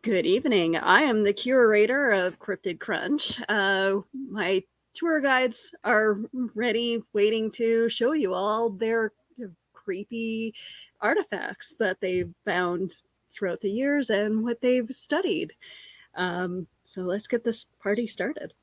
Good evening. I am the curator of Cryptid Crunch. My tour guides are ready, waiting to show you all their creepy artifacts that they've found throughout the years and what they've studied. So let's get this party started.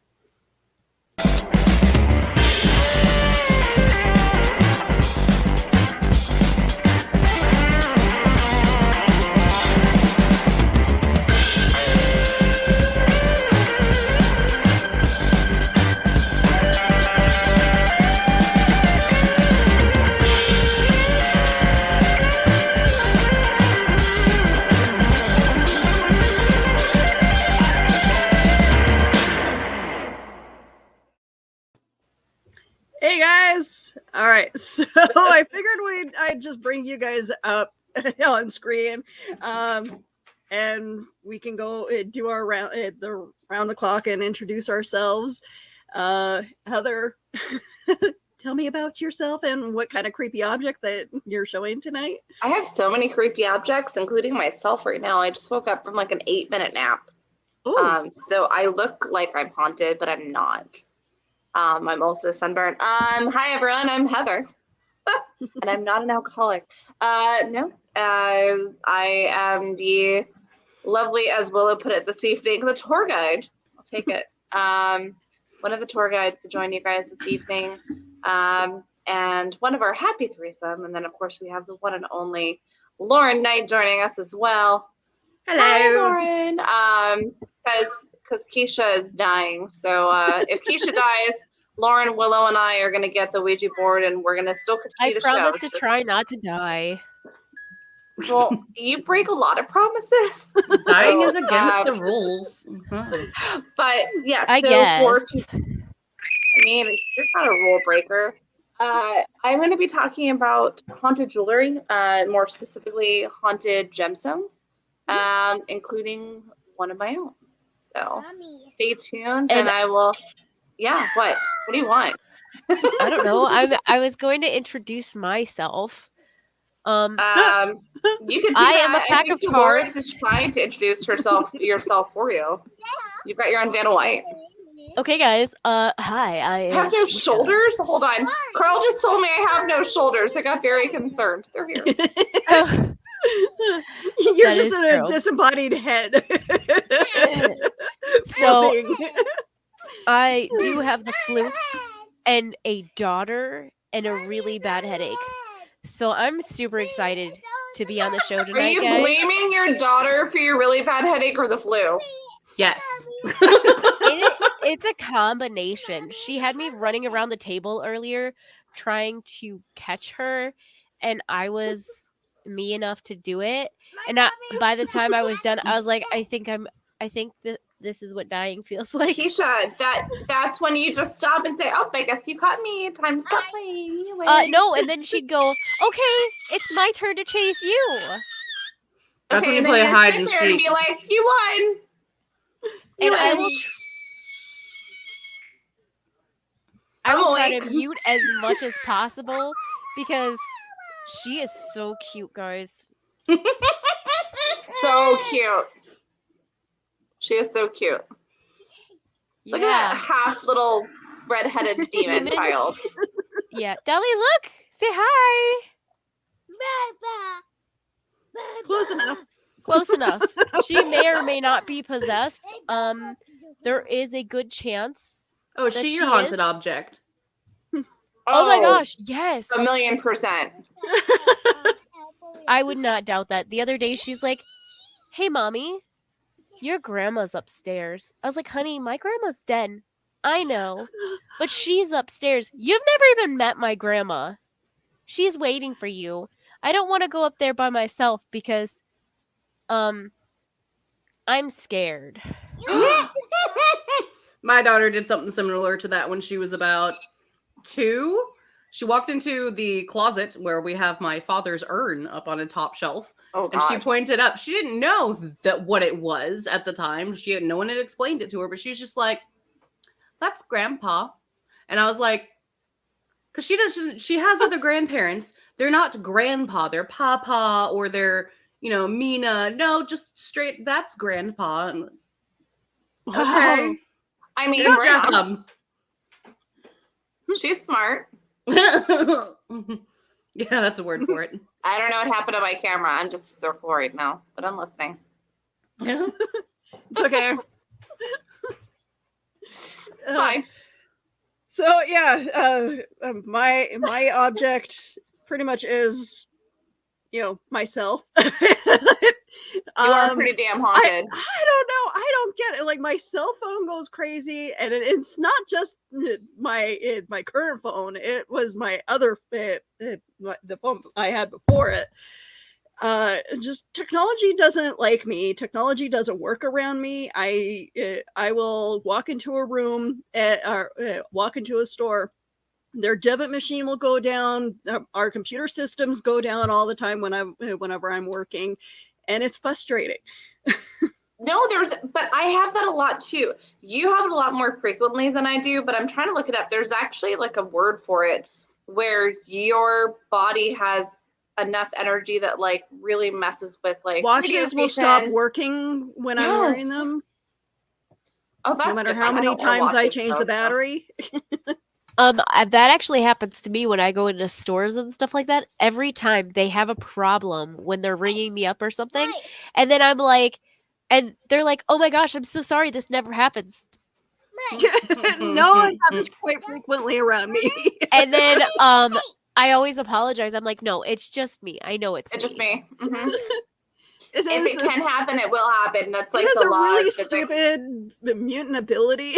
Hey guys! All right, so I figured I'd just bring you guys up on screen, and we can go do our round the clock and introduce ourselves. Heather, tell me about yourself and what kind of creepy object that you're showing tonight. I have so many creepy objects, including myself right now. I just woke up from like an 8-minute nap. So I look like I'm haunted, but I'm not. I'm also sunburned. Hi everyone, I'm Heather, and I'm not an alcoholic. No, I am the lovely, as Willow put it this evening, the tour guide. I'll take it. One of the tour guides to join you guys this evening, and one of our happy threesome, and then of course we have the one and only Lauren Knight joining us as well. Hello, hi, Lauren. Because Keisha is dying. So if Keisha dies, Lauren, Willow, and I are going to get the Ouija board, and we're going to still continue the show. I promise to try not to die. Well, you break a lot of promises. Dying is against the rules. Mm-hmm. But yeah, I guess. I mean, you're not a rule breaker. I'm going to be talking about haunted jewelry, more specifically haunted gemstones, including one of my own. So stay tuned, and I will. Yeah, what do you want? I don't know. I was going to introduce myself. You can do I that. am a pack of Dolores cards. is trying to introduce yourself for you. You've got your own Vanna White. Okay, guys. Hi. I have no shoulders. Hold on. Carl just told me I have no shoulders. I got very concerned. They're here. You're just a disembodied head. So I do have the flu and a daughter and a really bad headache. So I'm super excited to be on the show tonight. Are you blaming your daughter for your really bad headache or the flu? Yes. It's a combination. She had me running around the table earlier trying to catch her, and I was me enough to do it. And by the time I was done, I was like, I think that this is what dying feels like. Keisha, that's when you just stop and say, "Oh, I guess you caught me. Time to stop playing." No, and then she'd go, "Okay, it's my turn to chase you." That's when you play hide and seek. And be like, "You won." And I will try to mute as much as possible because she is so cute, guys. So cute. She is so cute. Look at that half little redheaded demon child. Yeah. Deli, look. Say hi. Close enough. Close enough. She may or may not be possessed. There is a good chance. Oh, she your haunted object. Oh my gosh, yes. 1,000,000%. I would not doubt that. The other day she's like, "Hey mommy, your grandma's upstairs." I was like, "Honey, my grandma's dead." I know, but she's upstairs. You've never even met my grandma. She's waiting for you. I don't want to go up there by myself because I'm scared. My daughter did something similar to that when she was about 2. She walked into the closet where we have my father's urn up on a top shelf. Oh, and she pointed up. She didn't know what it was at the time. No one had explained it to her, but she's just like, "That's Grandpa." And I was like, because she has other grandparents. They're not grandpa, they're papa, or they're, Mina. No, just straight. That's Grandpa. And, Wow. I mean, good right on. job. She's smart. Yeah, that's a word for it. I don't know what happened to my camera. I'm just a circle right now, but I'm listening. Yeah. It's okay. It's fine. So yeah, my object pretty much is, myself. You are pretty damn haunted. I don't know. I don't get it. Like my cell phone goes crazy, and it's not just my current phone. It was my other the phone I had before it. Just technology doesn't like me. Technology doesn't work around me. I will walk into a room, walk into a store. Their debit machine will go down. Our computer systems go down all the time whenever I'm working, and it's frustrating. No, but I have that a lot too. You have it a lot more frequently than I do, but I'm trying to look it up. There's actually like a word for it where your body has enough energy that like really messes with like watches will stop working when I'm wearing them. Oh, that's no matter how many times I change the battery. That actually happens to me when I go into stores and stuff like that. Every time they have a problem when they're ringing me up or something, and then I'm like, and they're like, "Oh my gosh, I'm so sorry. This never happens." No, it happens quite frequently around me. And then I always apologize. I'm like, "No, it's just me. I know it's just me." Mm-hmm. If it can happen, it will happen. That's like the law. It is a really stupid mutant ability.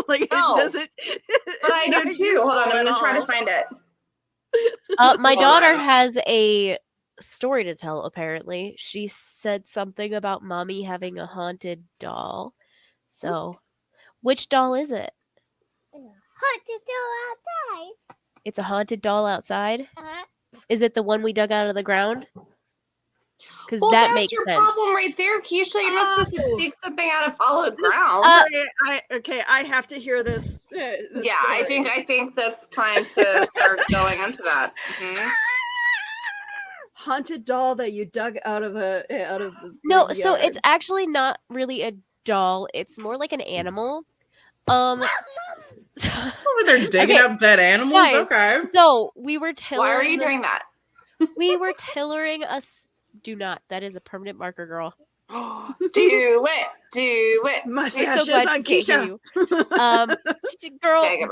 Like no, it doesn't. But I do too. Hold on, I'm gonna try to find it. My daughter has a story to tell. Apparently, she said something about mommy having a haunted doll. So, which doll is it? Haunted doll outside. It's a haunted doll outside. Is it the one we dug out of the ground? Because that makes sense. That's your problem right there, Keisha. You're not supposed to dig something out of hollowed ground. I have to hear this. Yeah, story. I think that's time to start going into that. Mm-hmm. Haunted doll that you dug out of the no, yard. So it's actually not really a doll. It's more like an animal. Over there digging up dead animals. Guys, okay. So we were tillering. Why are you doing that? We were tillering us. Do not. That is a permanent marker, girl. Do it. Mustaches on Keisha. Girl. Okay,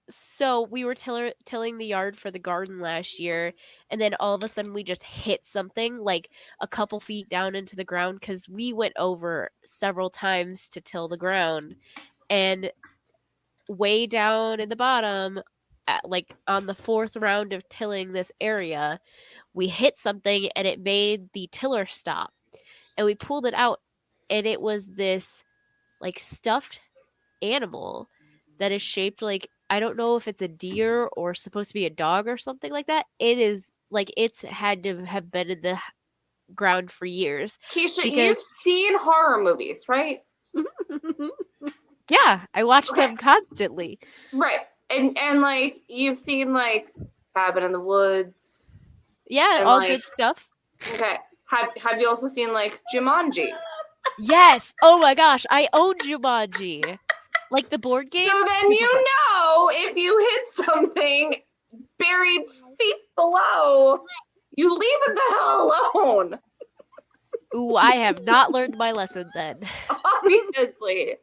so we were tilling the yard for the garden last year, and then all of a sudden we just hit something like a couple feet down into the ground because we went over several times to till the ground, and way down in the bottom, like on the fourth round of tilling this area, we hit something and it made the tiller stop, and we pulled it out, and it was this like stuffed animal that is shaped like, I don't know if it's a deer or supposed to be a dog or something like that. It is like it's had to have been in the ground for years. Keisha, you've seen horror movies, right? Yeah, I watch them constantly. Right. And like you've seen like Cabin in the Woods. Yeah, all like, good stuff. Okay. Have you also seen like Jumanji? Yes. Oh my gosh, I own Jumanji. Like the board game. So then you know if you hit something buried feet below, you leave it the hell alone. Ooh, I have not learned my lesson then. Obviously.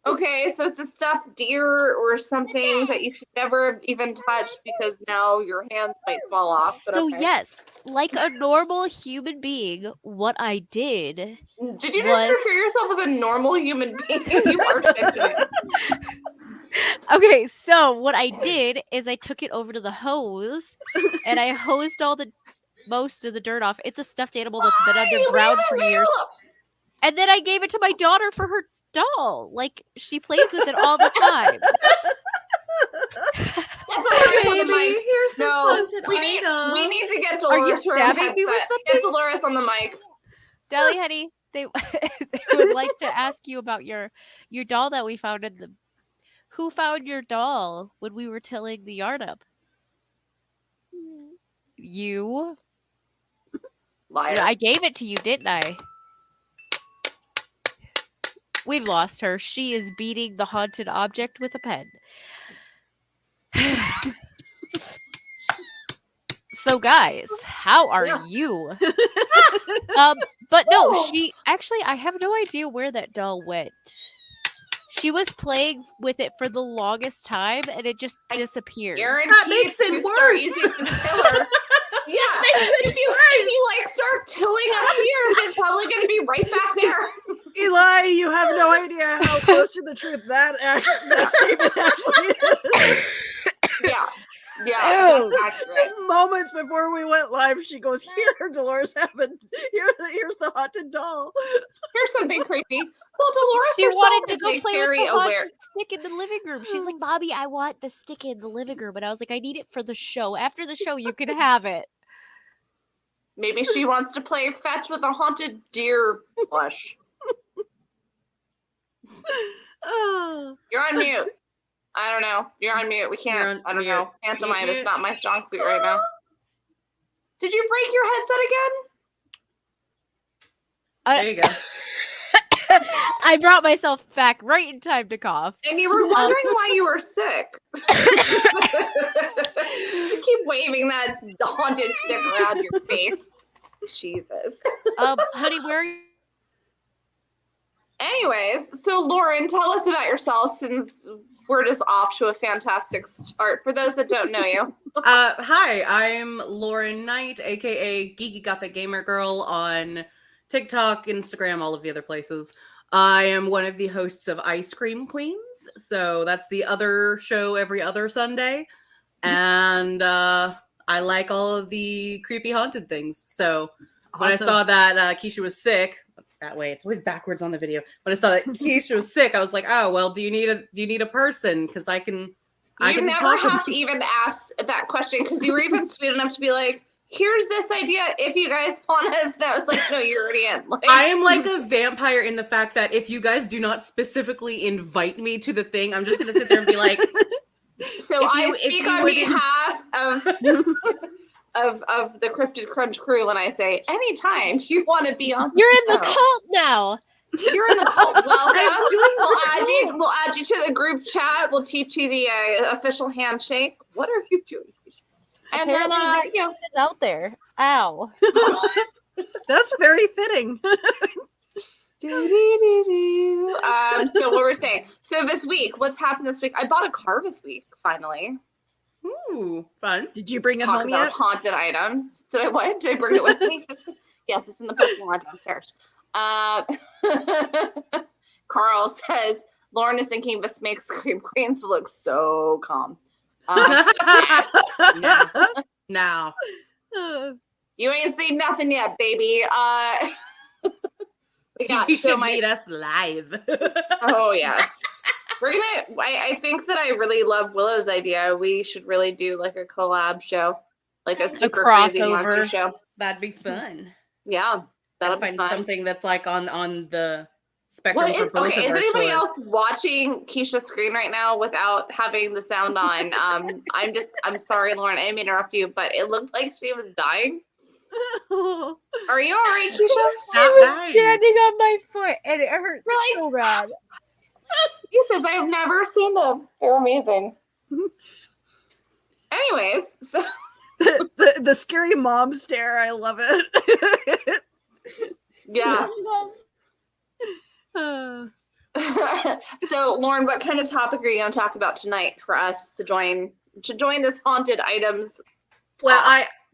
Okay, so it's a stuffed deer or something that you should never even touch because now your hands might fall off. So yes, like a normal human being, what I did. Did you just refer yourself as a normal human being? You are such a... Okay, so what I did is I took it over to the hose and I hosed most of the dirt off. It's a stuffed animal that's been underground for years. And then I gave it to my daughter for her doll. Like, she plays with it all the time. Baby, here's this haunted item. We need to get Dolores her headset. Get Dolores on the mic. Deli honey, they would like to ask you about your doll that we found in the... Who found your doll when we were tilling the yard up? You? Liar. I gave it to you, didn't I? We've lost her. She is beating the haunted object with a pen. So, guys, how are Yeah. you? But no, I have no idea where that doll went. She was playing with it for the longest time, and it just disappeared. Guaranteed makes it you start worse. using the tiller. Yeah, if you like start tilling up here, it's probably going to be right back there. Eli, you have no idea how close to the truth that statement actually is. Yeah, Just moments before we went live, she goes, "Here, Dolores happened. Here's the haunted doll. Here's something creepy." Well, Dolores She herself wanted to is go a play very with the aware. haunted stick in the living room. She's like, "Bobby, I want the stick in the living room," and I was like, "I need it for the show. After the show, you can have it." Maybe she wants to play fetch with a haunted deer plush. You're on mute. I don't know. You're on mute. We can't. I don't know. Pantomime is not my strong suit right now. Did you break your headset again? There you go. I brought myself back right in time to cough. And you were wondering why you were sick. You keep waving that haunted stick around your face. Jesus. Honey, where are you? Anyways, so Lauren, tell us about yourself since we're just off to a fantastic start. For those that don't know you. Hi, I'm Lauren Knight, aka Geeky Gothic Gamer Girl on TikTok, Instagram, all of the other places. I am one of the hosts of Ice Cream Queens, so that's the other show every other Sunday, and I like all of the creepy haunted things. So when I saw that Keisha was sick, that way it's always backwards on the video. When I saw that Keisha was sick, I was like, oh well, do you need a person? Because I can. You never have to even ask that question because you were even sweet enough to be like, here's this idea if you guys want us. And I was like, no, you're already in. Like, I am like a vampire in the fact that if you guys do not specifically invite me to the thing, I'm just going to sit there and be like. So I speak on behalf of the Cryptid Crunch crew when I say, anytime you want to be on You're in the cult now. You're in the cult. Welcome. We'll add you to the group chat. We'll teach you the official handshake. What are you doing? And then, it's out there. Ow. That's very fitting. So what we're saying. So this week, what's happened this week? I bought a car this week, finally. Ooh, fun. Did you bring it Talk home about yet? haunted items. Did I bring it with me? Yes, it's in the parking lot downstairs. Carl says, Lauren is thinking this makes Scream Queens look so calm. Now. You ain't seen nothing yet, baby. You should meet us live. Oh, yes. We're gonna, I think that I really love Willow's idea. We should really do like a collab show, like a super crazy monster show. That'd be fun. Yeah, that'll be fun. Something that's like on the spectrum for both of our is anybody shows. else watching Keisha's screen right now without having the sound on? I'm sorry, Lauren, I didn't mean to interrupt you, but it looked like she was dying. Are you all right, Keisha? She was standing on my foot and it hurt so bad. He says, I've never seen them. They're amazing. Anyways, so the scary mom stare, I love it. Yeah. So, Lauren, what kind of topic are you going to talk about tonight for us to join this haunted items? Well,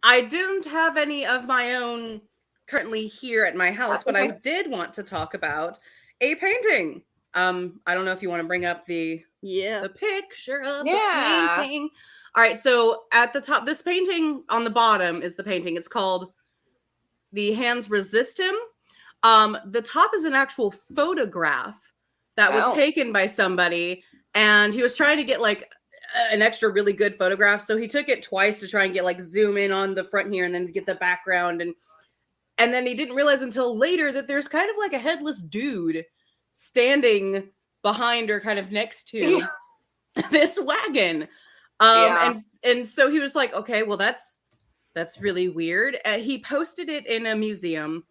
I didn't have any of my own currently here at my house, but I did want to talk about a painting. I don't know if you want to bring up the picture of the painting. All right, so at the top, this painting on the bottom is the painting. It's called The Hands Resist Him. The top is an actual photograph that was taken by somebody, and he was trying to get like an extra really good photograph. So he took it twice to try and get like zoom in on the front here and then to get the background. And then he didn't realize until later that there's kind of like a headless dude standing behind or kind of next to this wagon. And so he was like, okay, well, that's That's really weird. He posted it in a museum.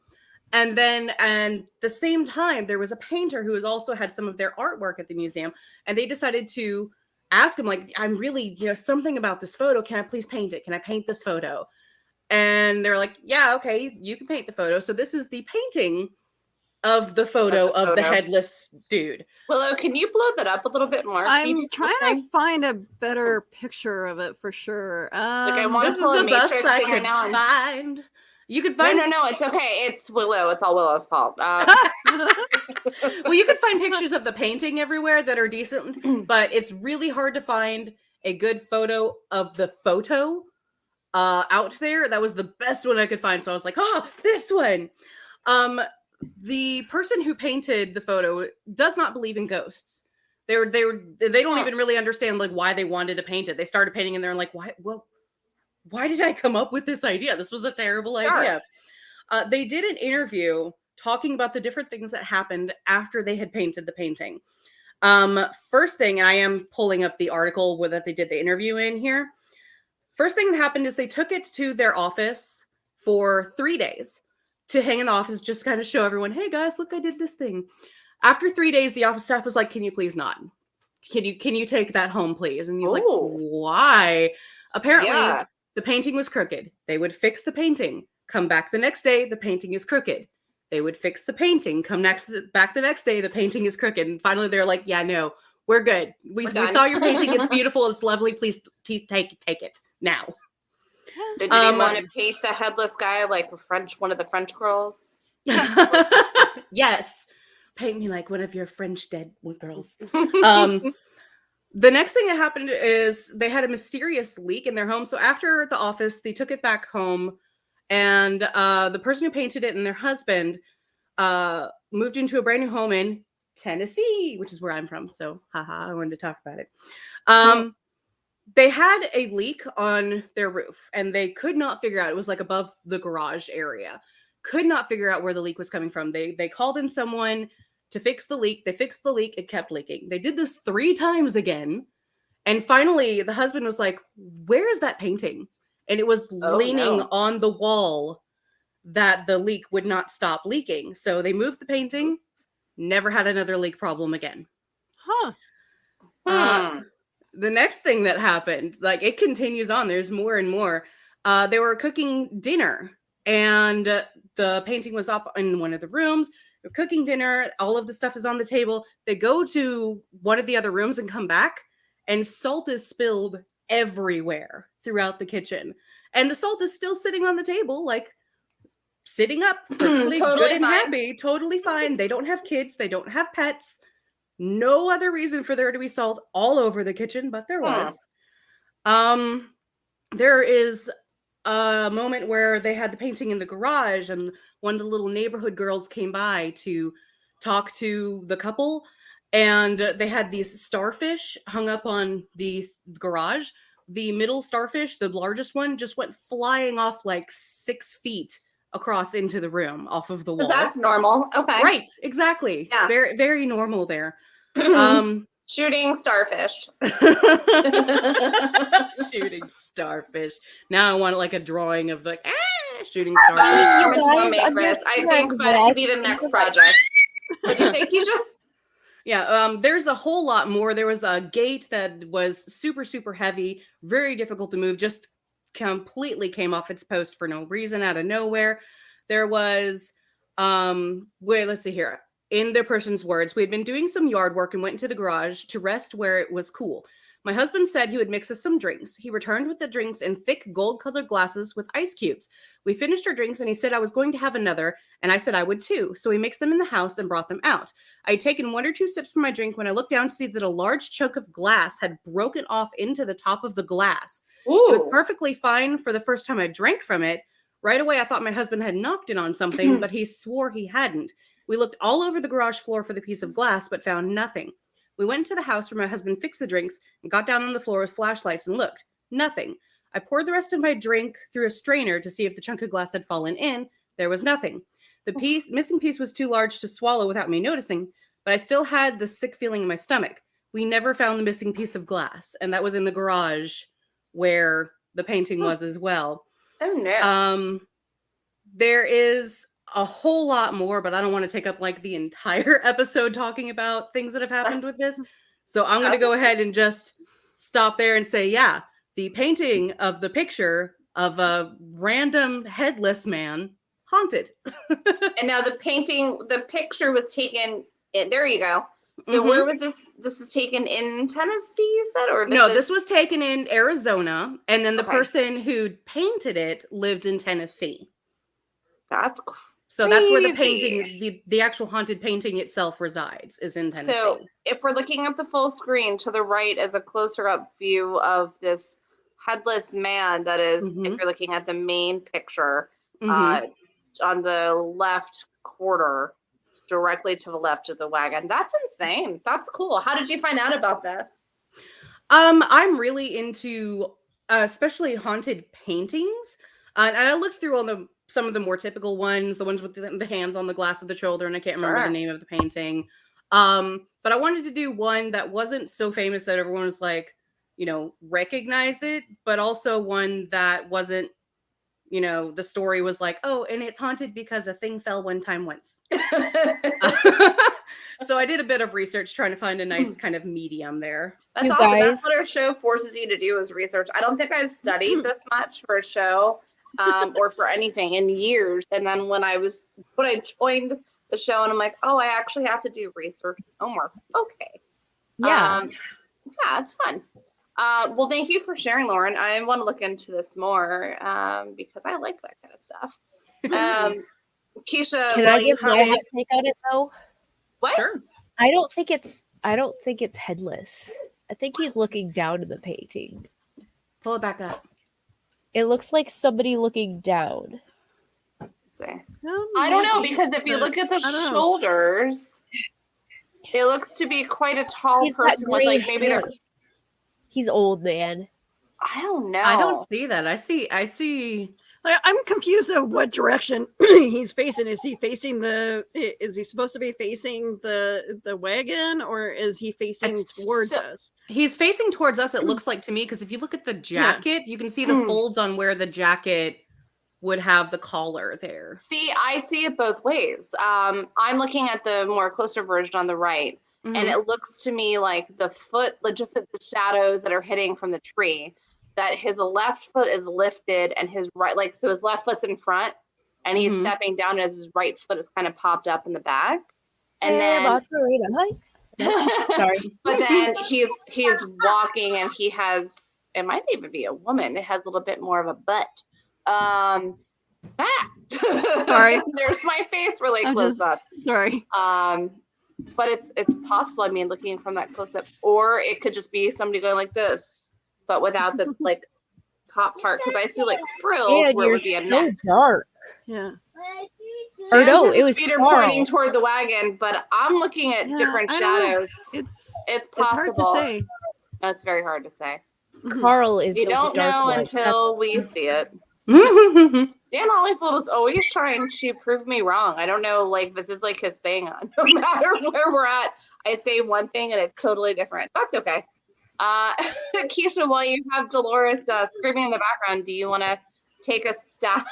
And then, and the same time, there was a painter who has also had some of their artwork at the museum. And they decided to ask him, like, I'm really, something about this photo. Can I please paint it? Can I paint this photo? And they're like, yeah, okay, you can paint the photo. So this is the painting of the photo of the headless dude. Willow, can you blow that up a little bit more? I'm trying to find a better picture of it for sure. I want this to pull is a the best Matrix I thing could right now. find. You could find No, it's okay. It's Willow. It's all Willow's fault. Well, you could find pictures of the painting everywhere that are decent, but it's really hard to find a good photo of the photo out there. That was the best one I could find, so I was like, this one. The person who painted the photo does not believe in ghosts. They don't even really understand like why they wanted to paint it. They started painting and they're like, why did I come up with this idea? This was a terrible idea. They did an interview talking about the different things that happened after they had painted the painting. First thing, and I am pulling up the article where that they did the interview in here. First thing that happened is they took it to their office for 3 days to hang in the office, just kind of show everyone, hey guys, look, I did this thing. After 3 days, the office staff was like, can you please not? Can you take that home, please? And he's like, why? Apparently, the painting was crooked. They would fix the painting. Come back the next day, the painting is crooked. They would fix the painting. Come back the next day, the painting is crooked. And finally, they're like, yeah, no, we're good. We saw your painting. It's beautiful. It's lovely. Please take it now. Did you want to paint the headless guy like one of the French girls? Yes. Paint me like one of your French dead girls. The next thing that happened is they had a mysterious leak in their home. So after the office, they took it back home, and the person who painted it and their husband moved into a brand new home in Tennessee, which is where I'm from. So, I wanted to talk about it. They had a leak on their roof, and they could not figure out. It was like above the garage area. Could not figure out where the leak was coming from. They called in someone to fix the leak. They fixed the leak. It kept leaking. They did this 3 times again. And finally, the husband was like, where is that painting? And it was leaning on the wall that the leak would not stop leaking. So they moved the painting, never had another leak problem again. The next thing that happened, like it continues on. There's more and more. They were cooking dinner, and the painting was up in one of the rooms. They're cooking dinner. All of the stuff is on the table. They go to one of the other rooms and come back, and salt is spilled everywhere throughout the kitchen. And the salt is still sitting on the table, like sitting up, perfectly Totally good and fine. happy, totally fine. They don't have kids. They don't have pets. No other reason for there to be salt all over the kitchen, but there was. There is a moment where they had the painting in the garage, and one of the little neighborhood girls came by to talk to the couple, and they had these starfish hung up on the garage. The middle starfish, the largest one, just went flying off like 6 feet across into the room off of the wall. That's normal. Okay. Right, exactly. Yeah. Very, very normal there. Shooting starfish. Shooting starfish. Now I want like a drawing of like shooting starfish. I think that should be the next project. What did you say, Keisha? Yeah, there's a whole lot more. There was a gate that was super, super heavy, very difficult to move, just completely came off its post for no reason, out of nowhere. There was, let's see here. In the person's words, we had been doing some yard work and went into the garage to rest where it was cool. My husband said he would mix us some drinks. He returned with the drinks in thick gold-colored glasses with ice cubes. We finished our drinks and he said I was going to have another, and I said I would too. So we mixed them in the house and brought them out. I had taken 1 or 2 sips from my drink when I looked down to see that a large chunk of glass had broken off into the top of the glass. Ooh. It was perfectly fine for the first time I drank from it. Right away, I thought my husband had knocked it on something, but he swore he hadn't. We looked all over the garage floor for the piece of glass, but found nothing. We went to the house where my husband fixed the drinks and got down on the floor with flashlights and looked. Nothing. I poured the rest of my drink through a strainer to see if the chunk of glass had fallen in. There was nothing. The missing piece was too large to swallow without me noticing, but I still had the sick feeling in my stomach. We never found the missing piece of glass, and that was in the garage where the painting was as well. Oh no. There is a whole lot more, but I don't want to take up like the entire episode talking about things that have happened with this. So I'm going to go ahead and just stop there and say, yeah, the painting of the picture of a random headless man haunted. And now the picture was taken in, there you go. So where was this? This was taken in Tennessee, you said? Or this was taken in Arizona, and then the person who painted it lived in Tennessee. That's crazy. So that's where the painting, the actual haunted painting itself resides, is in Tennessee. So if we're looking at the full screen, to the right is a closer up view of this headless man that is, if you're looking at the main picture, on the left quarter, directly to the left of the wagon. That's insane. That's cool. How did you find out about this? I'm really into especially haunted paintings. And I looked through some of the more typical ones, the ones with the hands on the glass of the children. I can't remember the name of the painting. But I wanted to do one that wasn't so famous that everyone was like, recognize it, but also one that wasn't, the story was like, oh, and it's haunted because a thing fell one time once. So I did a bit of research trying to find a nice kind of medium there. That's awesome. That's what our show forces you to do, is research. I don't think I've studied this much for a show or for anything in years. And then when I joined the show, and I'm like, oh, I actually have to do research homework. Okay. Yeah. Yeah, it's fun. Well, thank you for sharing, Lauren. I want to look into this more because I like that kind of stuff. Keisha, can I give my hot take on it though? What? Sure. I don't think it's headless. I think he's looking down in the painting. Pull it back up. It looks like somebody looking down. I don't know, because if you look at the shoulders, it looks to be quite a tall person with like maybe they're. He's old, man. I don't know. I don't see that. I see. I'm confused of what direction he's facing. Is he supposed to be facing the wagon, or is he facing towards us? He's facing towards us, it looks like to me, because if you look at the jacket, you can see the folds on where the jacket would have the collar there. See, I see it both ways. I'm looking at the more closer version on the right, and it looks to me like the foot, just the shadows that are hitting from the tree, that his left foot is lifted and his right, so his left foot's in front and he's stepping down as his right foot is kind of popped up in the back. And sorry. But then he's walking, and he has, it might even be a woman. It has a little bit more of a butt. Sorry. There's my face really close up. Sorry. But it's possible, I mean, looking from that close up, or it could just be somebody going like this, but without the top part, because I see frills where it would be a neck. So dark. Yeah. Or no, it was feet are pointing toward the wagon, but I'm looking at different shadows. It's possible. It's hard to say. That's very hard to say. Carl is. You don't know until we see it. Dan Hollyfield is always trying to prove me wrong. I don't know, this is his thing. No matter where we're at, I say one thing and it's totally different. That's okay. Keisha, while you have Dolores screaming in the background, do you want to take a stab?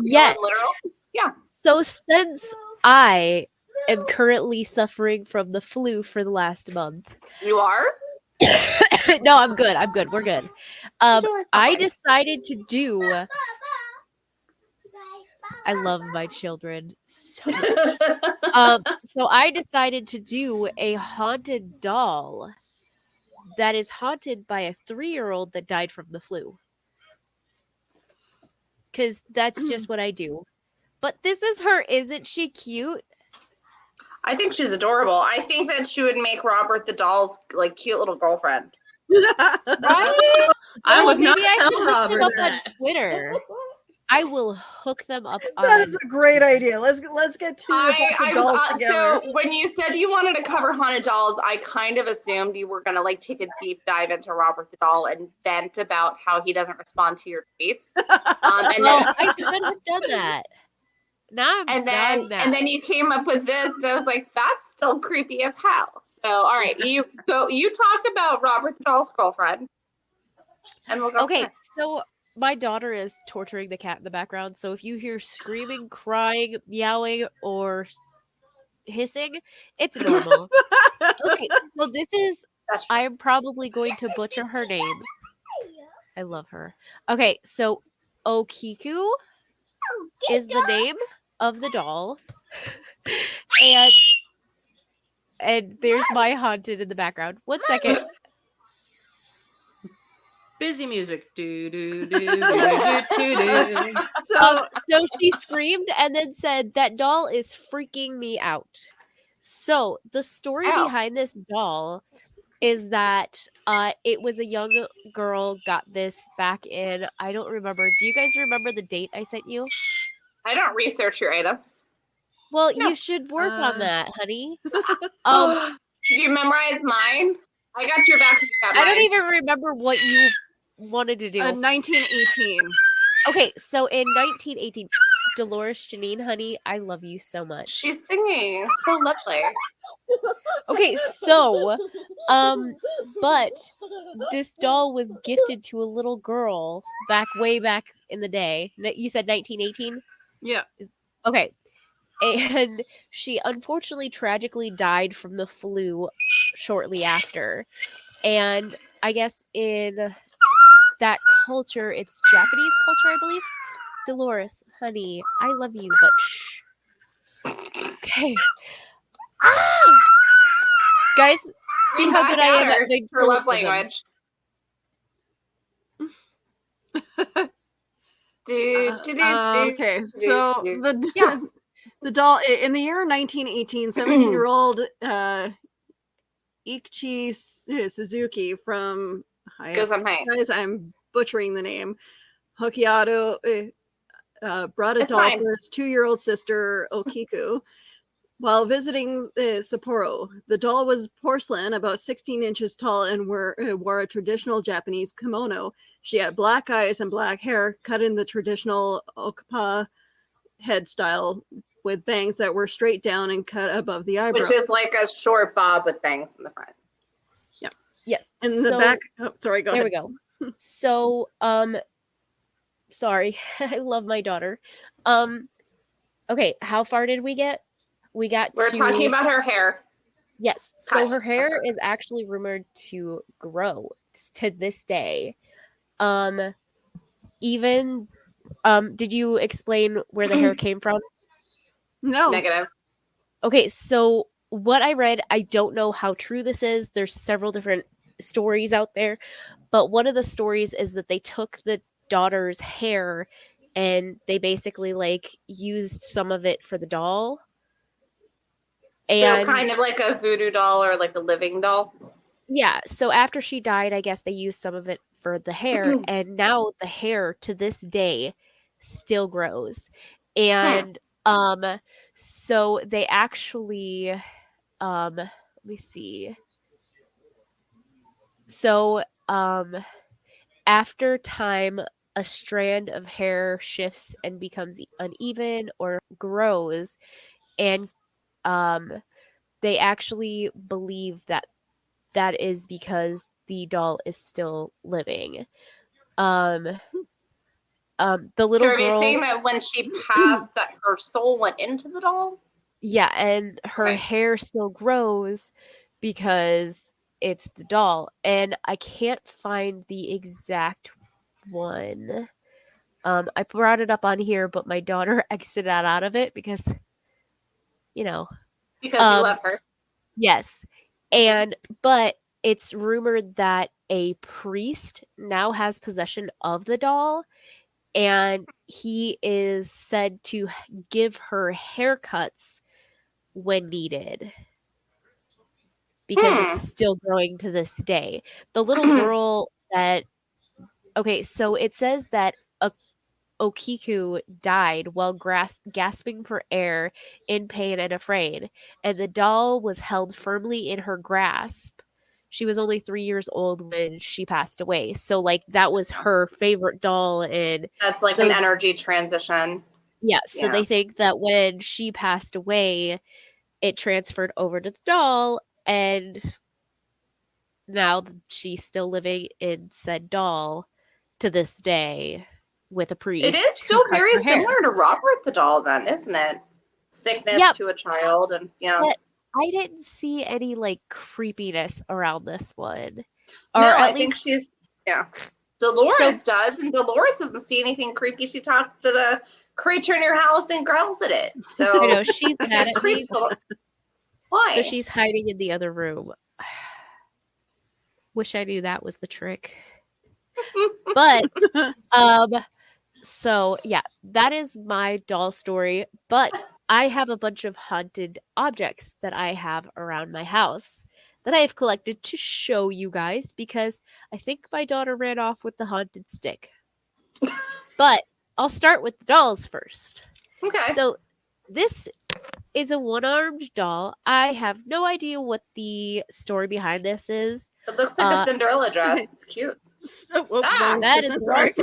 Yeah. Literal? Yeah. So since I am currently suffering from the flu for the last month. You are? No, I'm good. We're good. I decided to do. I love my children so much. So I decided to do a haunted doll that is haunted by a 3-year-old that died from the flu. Because that's just what I do. But this is her. Isn't she cute? I think she's adorable. I think that she would make Robert the doll's cute little girlfriend. Right? I would not I tell can look Robert them up that. on Twitter. I will hook them up. That is a great idea. Let's get two dolls together. So when you said you wanted to cover haunted dolls, I kind of assumed you were gonna take a deep dive into Robert the doll and vent about how he doesn't respond to your tweets. I couldn't have done that. Now and then you came up with this, and I was like, that's still creepy as hell. So all right, you talk about Robert the doll's girlfriend, and we'll go. Okay, so my daughter is torturing the cat in the background, so if you hear screaming, crying, meowing, or hissing, it's normal. Okay, so this is That's true. I am probably going to butcher her name. I love her. Okay, so Okiku is the name of the doll. and there's my haunted in the background. 1 second. Busy music. Do do do do do do do. So she screamed and then said, "That doll is freaking me out." So the story Ow. behind this doll is that it was a young girl got this back in, I don't remember. Do you guys remember the date I sent you? I don't research your items. Well, No. you should work on that, honey. Did you memorize mine? I got your back. I don't even remember what you wanted to do. 1918. Okay, so in 1918, Dolores Janine, honey, I love you so much. She's singing. So lovely. Okay, so, but this doll was gifted to a little girl way back in the day. You said 1918? Yeah. Okay. And she unfortunately tragically died from the flu shortly after. And I guess in that culture, it's Japanese culture, I believe. Dolores, honey, I love you, but shh. Okay. Guys, see how good I am at big for love language. Okay, so the doll in the year 1918, 17-year-old Ichi Suzuki from Goes on high. Guys, I'm butchering the name. Hokkaido brought a doll for his 2-year-old sister Okiku. While visiting Sapporo, the doll was porcelain, about 16 inches tall, and wore a traditional Japanese kimono. She had black eyes and black hair, cut in the traditional Okapa head style, with bangs that were straight down and cut above the eyebrow. Which is like a short bob with bangs in the front. Yeah. Yes. In the back. Oh, sorry, go ahead. There we go. So, sorry. I love my daughter. Okay, how far did we get? We're talking about her hair. Yes. So her hair is actually rumored to grow to this day. Even did you explain where the hair came from? No. Negative. Okay, so what I read, I don't know how true this is. There's several different stories out there, but one of the stories is that they took the daughter's hair and they basically like used some of it for the doll. So kind of like a voodoo doll or like a living doll? Yeah, so after she died, I guess they used some of it for the hair, and now the hair to this day still grows. And so they actually let me see. So after time, a strand of hair shifts and becomes uneven or grows, and they actually believe that is because the doll is still living. The little girl. So are you saying girl, that when she passed, that her soul went into the doll? Yeah, and her hair still grows because it's the doll, and I can't find the exact one. I brought it up on here, but my daughter exited out of it because, because you love her. Yes, but it's rumored that a priest now has possession of the doll, and he is said to give her haircuts when needed because it's still growing to this day. The little girl so it says that Okiku died while gasping for air, in pain and afraid, and the doll was held firmly in her grasp. She was only 3 years old when she passed away. So, like, that was her favorite doll. And that's like an energy transition. Yeah. So they think that when she passed away, it transferred over to the doll, and now she's still living in said doll to this day. with a priest. It is still very similar to Robert the doll, then, isn't it? Sickness to a child, and But I didn't see any like creepiness around this one. Or no, I think she's Dolores does, and Dolores doesn't see anything creepy. She talks to the creature in your house and growls at it. So I know she's mad at me. Why? So she's hiding in the other room. Wish I knew that was the trick. But so yeah, that is my doll story. But I have a bunch of haunted objects that I have around my house that I have collected to show you guys because I think my daughter ran off with the haunted stick. But I'll start with the dolls first. Okay. So this is a one-armed doll. I have no idea what the story behind this is. It looks like a Cinderella dress. It's cute. That is right.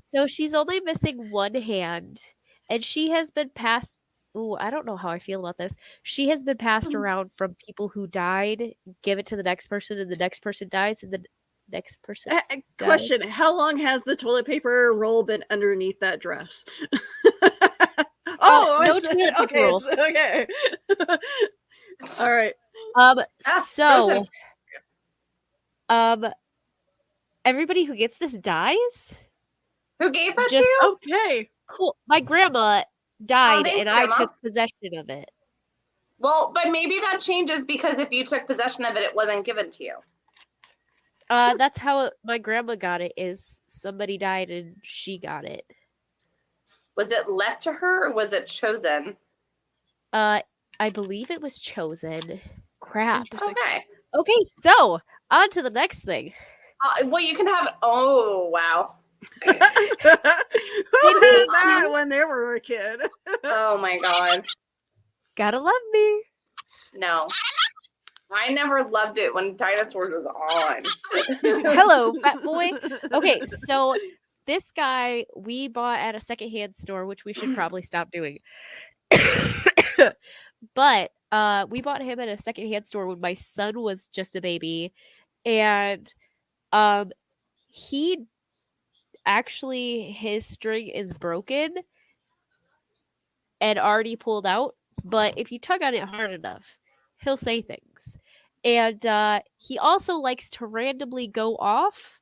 So she's only missing one hand, and she has been passed. Ooh, I don't know how I feel about this. She has been passed around from people who died, give it to the next person, and the next person dies, and the next person dies. Question: how long has the toilet paper roll been underneath that dress? No toilet paper roll. Okay. All right. So everybody who gets this dies. Who gave that to you? Okay. Cool. My grandma died, and I took possession of it. Well, but maybe that changes because if you took possession of it, it wasn't given to you. That's how my grandma got it. Is somebody died and she got it. Was it left to her or was it chosen? I believe it was chosen. Crap. Okay. So on to the next thing. Well, you can have. Oh, wow. Who did that when they were a kid? Oh my god. Gotta love me. No. I never loved it when Dinosaurs was on. Hello, fat boy. Okay, so this guy we bought at a secondhand store, which we should probably stop doing. But we bought him at a secondhand store when my son was just a baby, and he actually his string is broken and already pulled out, but if you tug on it hard enough, he'll say things. And he also likes to randomly go off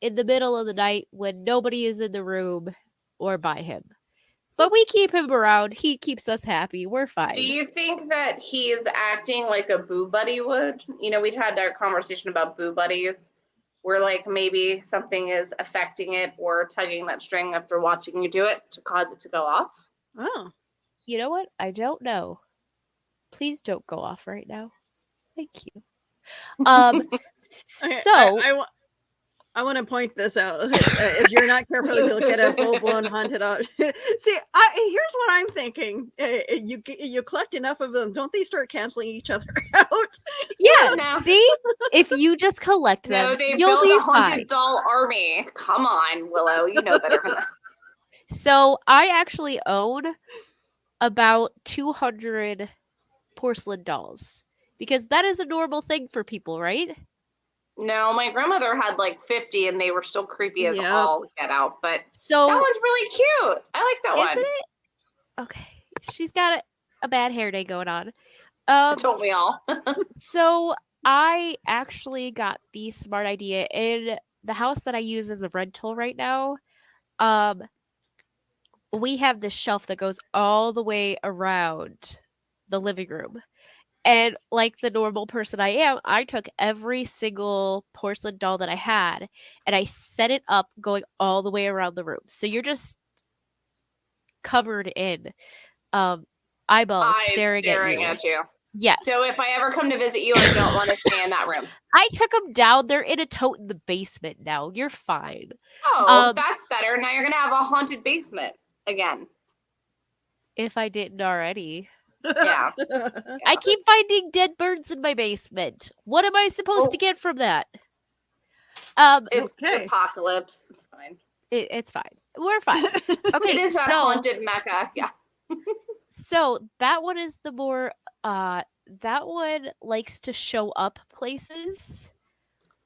in the middle of the night when nobody is in the room or by him. But we keep him around. He keeps us happy. We're fine. Do you think that he's acting like a boo buddy would? You know, we'd had our conversation about boo buddies, where like maybe something is affecting it or tugging that string after watching you do it to cause it to go off. Oh. You know what? I don't know. Please don't go off right now. Thank you. So I want to point this out. If you're not careful, you'll get a full-blown haunted object. See, here's what I'm thinking. You collect enough of them, don't they start canceling each other out? Yeah, no. See? If you just collect them, no, they you'll build be a haunted fine. Doll army. Come on, Willow. You know better than that. So I actually own about 200 porcelain dolls because that is a normal thing for people, right? No, my grandmother had like 50 and they were still creepy as all get out. But so that one's really cute. I like that one. Isn't it? Okay. She's got a bad hair day going on. Don't we all? So I actually got the smart idea in the house that I use as a rental right now. We have this shelf that goes all the way around the living room. And like the normal person I am, I took every single porcelain doll that I had and I set it up going all the way around the room. So you're just covered in eyeballs staring at you. Yes. So if I ever come to visit you, I don't want to stay in that room. I took them down. They're in a tote in the basement now. You're fine. Oh, that's better. Now you're going to have a haunted basement again. If I didn't already. Yeah. I keep finding dead birds in my basement. What am I supposed to get from that? It's apocalypse. It's fine. It's fine. We're fine. Okay, it is a haunted Mecca. Yeah. So that one is the more that one likes to show up places.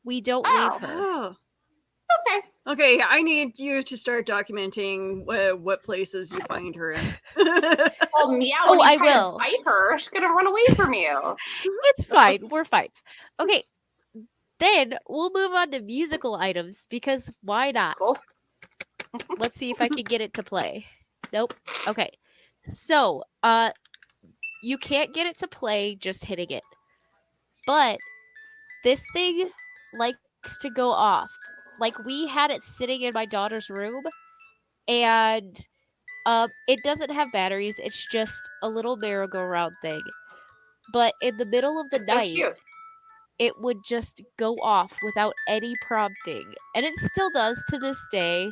We don't leave her. Okay. Okay, I need you to start documenting what places you find her in. Well, yeah, when you I try to will. bite her, she's gonna run away from you. It's fine. We're fine. Okay. Then we'll move on to musical items because why not? Cool. Let's see if I can get it to play. Nope. Okay. So, you can't get it to play just hitting it. But this thing likes to go off. Like we had it sitting in my daughter's room and it doesn't have batteries. It's just a little merry-go-round thing. But in the middle of the It's so night, cute. it would just go off without any prompting. And it still does to this day.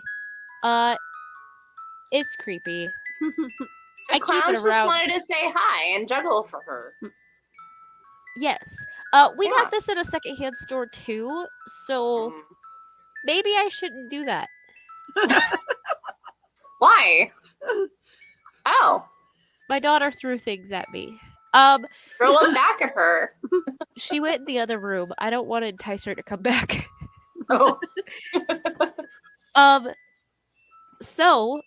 It's creepy. The I keep it clowns just around. wanted to say hi and juggle for her. Yes. We Yeah. got this at a secondhand store too, so maybe I shouldn't do that. Why? Oh, My daughter threw things at me. throw them back at her. She went in the other room. I don't want to entice her to come back. Oh, So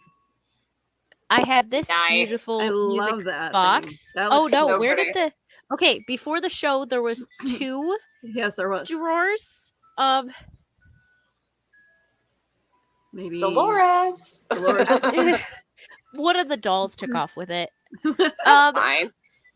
I have this Nice. beautiful I music love that box. thing. That Oh looks no, so where pretty. did the Okay, before the show there was 2 Yes, there was. drawers. Maybe Dolores. Dolores. One of the dolls took off with it. That's fine.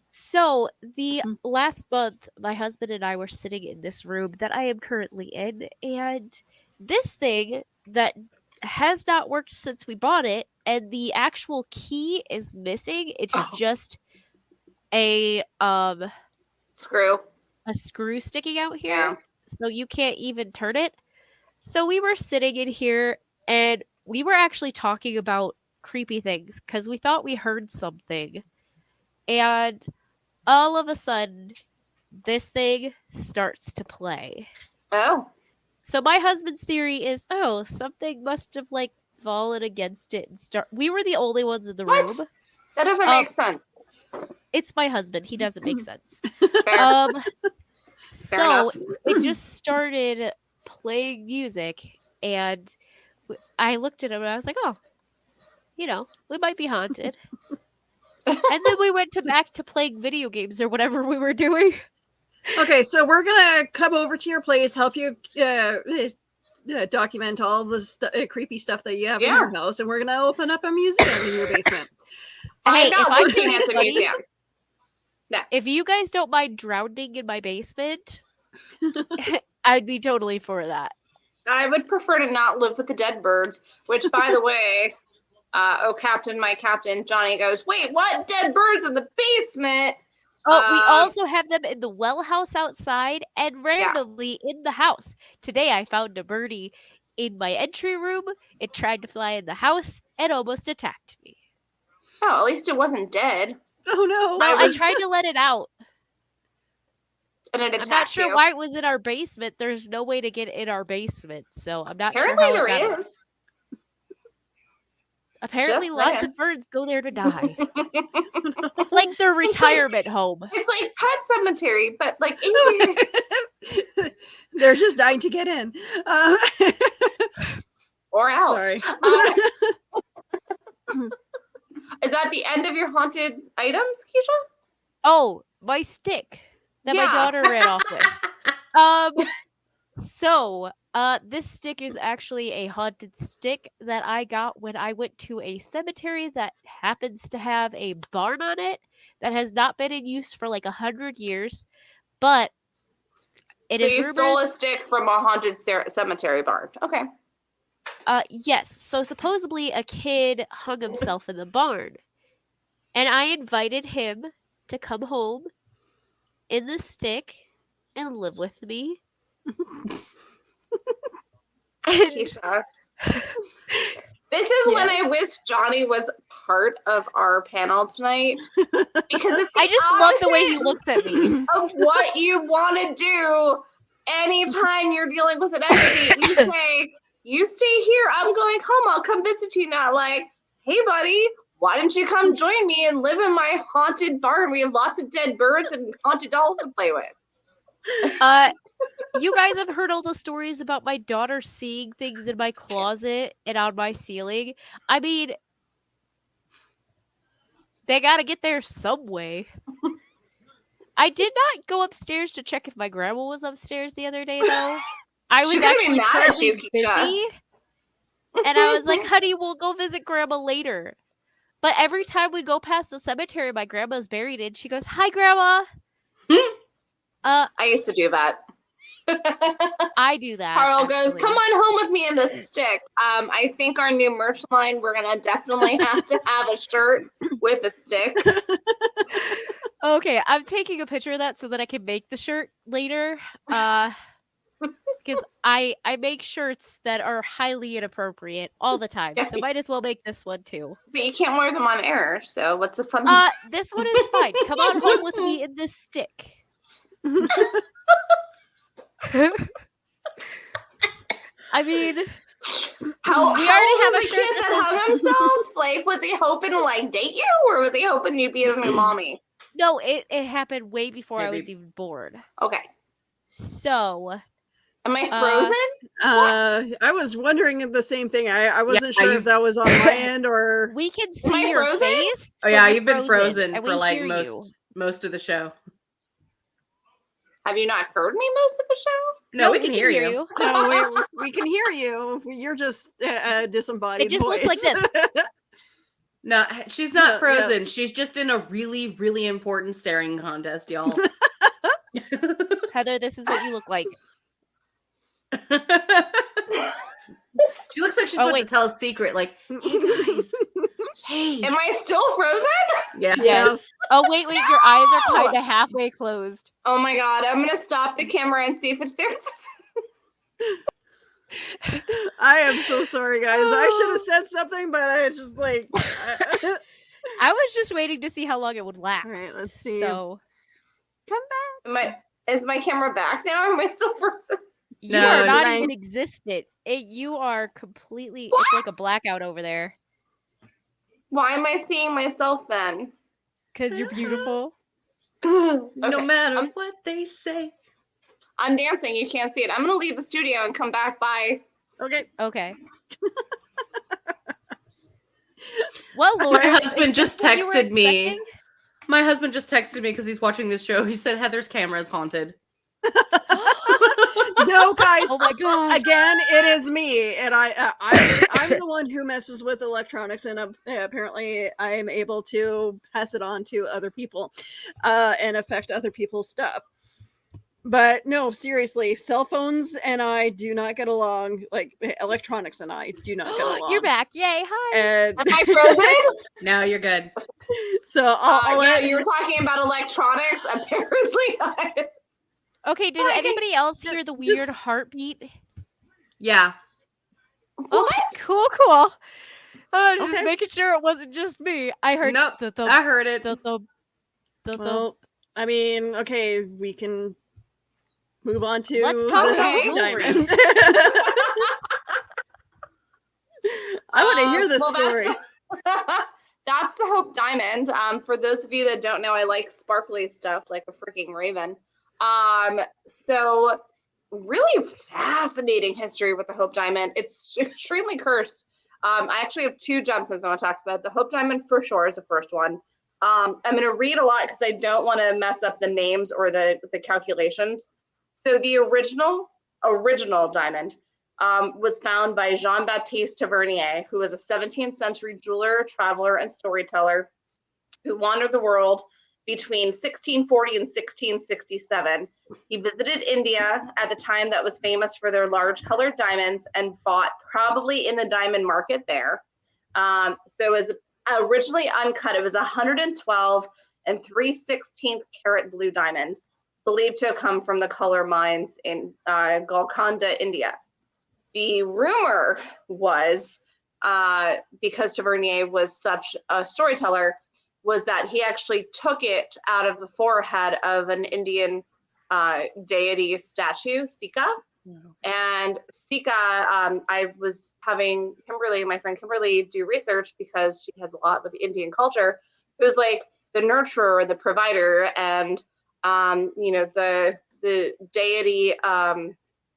So the last month, my husband and I were sitting in this room that I am currently in, and this thing that has not worked since we bought it, and the actual key is missing. It's just a Screw. screw sticking out here, Yeah. so you can't even turn it. So we were sitting in here, and we were actually talking about creepy things because we thought we heard something, and all of a sudden, this thing starts to play. Oh. So my husband's theory is, oh, something must have like fallen against it and start. We were the only ones in the What? room. That doesn't make sense. It's my husband. He doesn't make sense. Fair. So enough. it just started playing music, and I looked at him and I was like, oh, we might be haunted. And then we went back to playing video games or whatever we were doing. Okay, so we're gonna come over to your place, help you document all the creepy stuff that you have in your house, and we're gonna open up a museum in your basement. Hey, I'm not working at the money, museum. No. If you guys don't mind drowning in my basement, I'd be totally for that. I would prefer to not live with the dead birds, which, by the way, oh, Captain, my Captain, Johnny goes, wait, what? Dead birds in the basement? Oh, we also have them in the well house outside and randomly in the house. Today I found a birdie in my entry room. It tried to fly in the house and almost attacked me. Oh, at least it wasn't dead. Oh no. No, I tried to let it out. And it attacked I'm not sure you. why it was in our basement. There's no way to get in our basement, so I'm not Apparently sure how there is. Apparently Just lots saying. of birds go there to die. It's like their retirement home. It's like Pet Cemetery, but like they're just dying to get in. Or out. Sorry. Is that the end of your haunted items, Keisha? Oh, my stick that my daughter ran off with. So, this stick is actually a haunted stick that I got when I went to a cemetery that happens to have a barn on it that has not been in use for like 100 years, but So you stole a stick from a haunted cemetery barn. Okay. Yes. So supposedly a kid hung himself in the barn, and I invited him to come home in the stick and live with me. Keisha. This is when I wish Johnny was part of our panel tonight, because it's I just love the way he looks at me. of what you want to do anytime you're dealing with an entity. You say, you stay here, I'm going home, I'll come visit you. Not like, hey buddy, why don't you come join me and live in my haunted barn? We have lots of dead birds and haunted dolls to play with. You guys have heard all the stories about my daughter seeing things in my closet and on my ceiling. I mean, they gotta get there some way. I did not go upstairs to check if my grandma was upstairs the other day, though. I was She's gonna be actually mad at you, currently Keisha. busy, and I was like, honey, we'll go visit grandma later. But every time we go past the cemetery my grandma's buried in, she goes, hi, grandma. I used to do that. I do that. Carl goes, actually. come on home with me in the stick. I think our new merch line, we're gonna definitely have to have a shirt with a stick. Okay, I'm taking a picture of that so that I can make the shirt later. Because I make shirts that are highly inappropriate all the time, so might as well make this one too. But you can't wear them on air, so what's the fun? This one is fine. Come on home with me in this stick. I mean, how we how already old have was a the shirt kid that that hung himself? Like, was he hoping to like date you, or was he hoping you'd be his new mommy? No, it happened way before I Maybe. was even born. Okay. So, Am I frozen? I was wondering the same thing. I wasn't Yeah, sure if that was on my end or. we can I see your frozen? face. Oh yeah, but you've been frozen and for we like hear you. most of the show. Have you not heard me most of the show? No, we can hear you. No, we can hear you. You're just a disembodied It just voice. looks like this. No, she's not Yeah, frozen. She's just in a really, really important staring contest, y'all. Heather, this is what you look like. She looks like she's Oh, about wait. to tell a secret. Like, hey guys, hey. Am I still frozen? Yeah. Yes. Oh, wait, your eyes are kind of halfway closed. Oh my god, I'm gonna stop the camera and see if it fixes. I am so sorry, guys. I should have said something, but I just like. I was just waiting to see how long it would last. All right, let's see. So, Is my camera back now? Or am I still frozen? you No, are not no. even existent. You are completely. It's like a blackout over there. Why am I seeing myself then? Because you're beautiful. No Okay, matter what they say. I'm dancing. You can't see it. I'm gonna leave the studio and come back. Bye. Okay. Okay. Well, My Laura, husband just what you were texted me. expecting? My husband just texted me because he's watching this show. He said Heather's camera is haunted. No, guys. Oh my god. Again, it is me, and I'm the one who messes with electronics, and apparently I am able to pass it on to other people, and affect other people's stuff. But no, seriously, cell phones and I do not get along. Like electronics and I do not get along. You're back. Yay. Hi. And Am I frozen? Now you're good. so I'll yeah, let you were talking about electronics. Apparently, Okay, did Okay, anybody else hear the weird just- heartbeat? Yeah. Okay, cool. I was just Okay. making sure it wasn't just me. I heard Nope. the I heard it. Well, I mean, okay, we can move on to Let's talk the about jewelry. diamond. I want to hear this well, story. That's the Hope Diamond. For those of you that don't know, I like sparkly stuff like a freaking raven. So really fascinating history with the Hope Diamond. It's extremely cursed. I actually have two gemstones I want to talk about. The Hope Diamond for sure is the first one. I'm going to read a lot because I don't want to mess up the names or the calculations. So the original diamond was found by Jean-Baptiste Tavernier, who was a 17th century jeweler, traveler, and storyteller who wandered the world between 1640 and 1667. He visited India at the time that was famous for their large colored diamonds and bought probably in the diamond market there. So it was originally uncut. It was 112 and 3/16 carat blue diamond, believed to have come from the color mines in Golconda, India. The rumor was, because Tavernier was such a storyteller, was that he actually took it out of the forehead of an Indian deity statue, Sika. And Sika, I was having Kimberly, my friend Kimberly, do research because she has a lot with Indian culture. It was like the nurturer, the provider, and the the deity,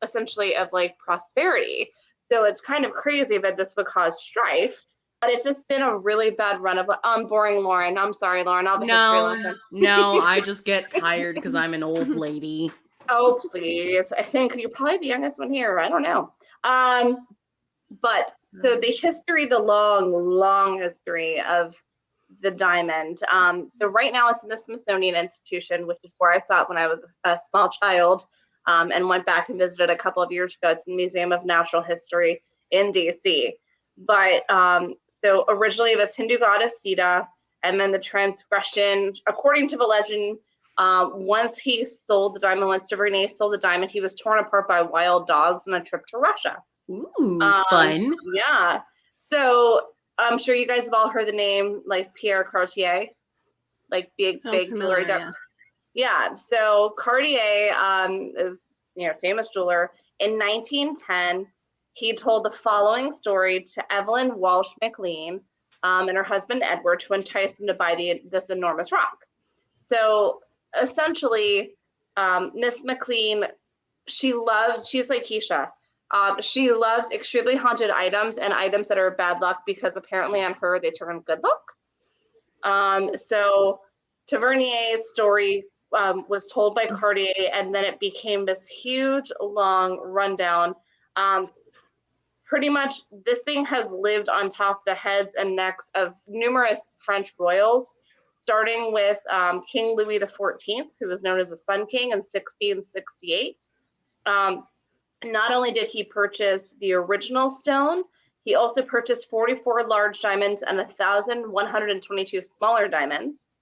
essentially of like prosperity. So it's kind of crazy that this would cause strife. But it's just been a really bad run of boring Lauren. I'm sorry, Lauren. All the history lesson. No, I just get tired because I'm an old lady. Oh, please. I think you're probably the youngest one here. I don't know. But so the history, the long history of the diamond. So right now it's in the Smithsonian Institution, which is where I saw it when I was a small child, and went back and visited a couple of years ago. It's the Museum of Natural History in DC. But so originally it was Hindu goddess Sita, and then the transgression, according to the legend, once he sold the diamond, once Tavernier sold the diamond, he was torn apart by wild dogs on a trip to Russia. Ooh, fun. Yeah. So I'm sure you guys have all heard the name, like Pierre Cartier, like big jewelry. Yeah. So Cartier is, famous jeweler. In 1910, he told the following story to Evelyn Walsh McLean and her husband Edward to entice them to buy this enormous rock. So essentially, Miss McLean, she's like Keisha. She loves extremely haunted items and items that are bad luck because apparently on her they turn good luck. So Tavernier's story was told by Cartier, and then it became this huge, long rundown. Pretty much this thing has lived on top of the heads and necks of numerous French royals, starting with King Louis XIV, who was known as the Sun King in 1668. Not only did he purchase the original stone, he also purchased 44 large diamonds and 1,122 smaller diamonds.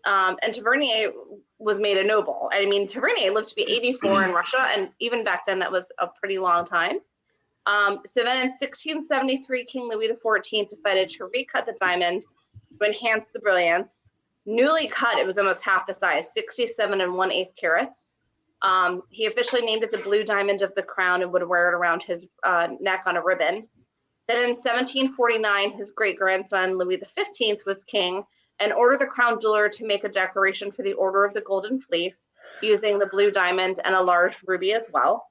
And Tavernier was made a noble. I mean, Tavernier lived to be 84 in Russia, and even back then that was a pretty long time. So then in 1673, King Louis XIV decided to recut the diamond to enhance the brilliance. Newly cut, it was almost half the size, 67 1/8 carats. He officially named it the blue diamond of the crown and would wear it around his neck on a ribbon. Then in 1749, his great-grandson, Louis XV, was king and ordered the crown jeweler to make a decoration for the Order of the Golden Fleece using the blue diamond and a large ruby as well.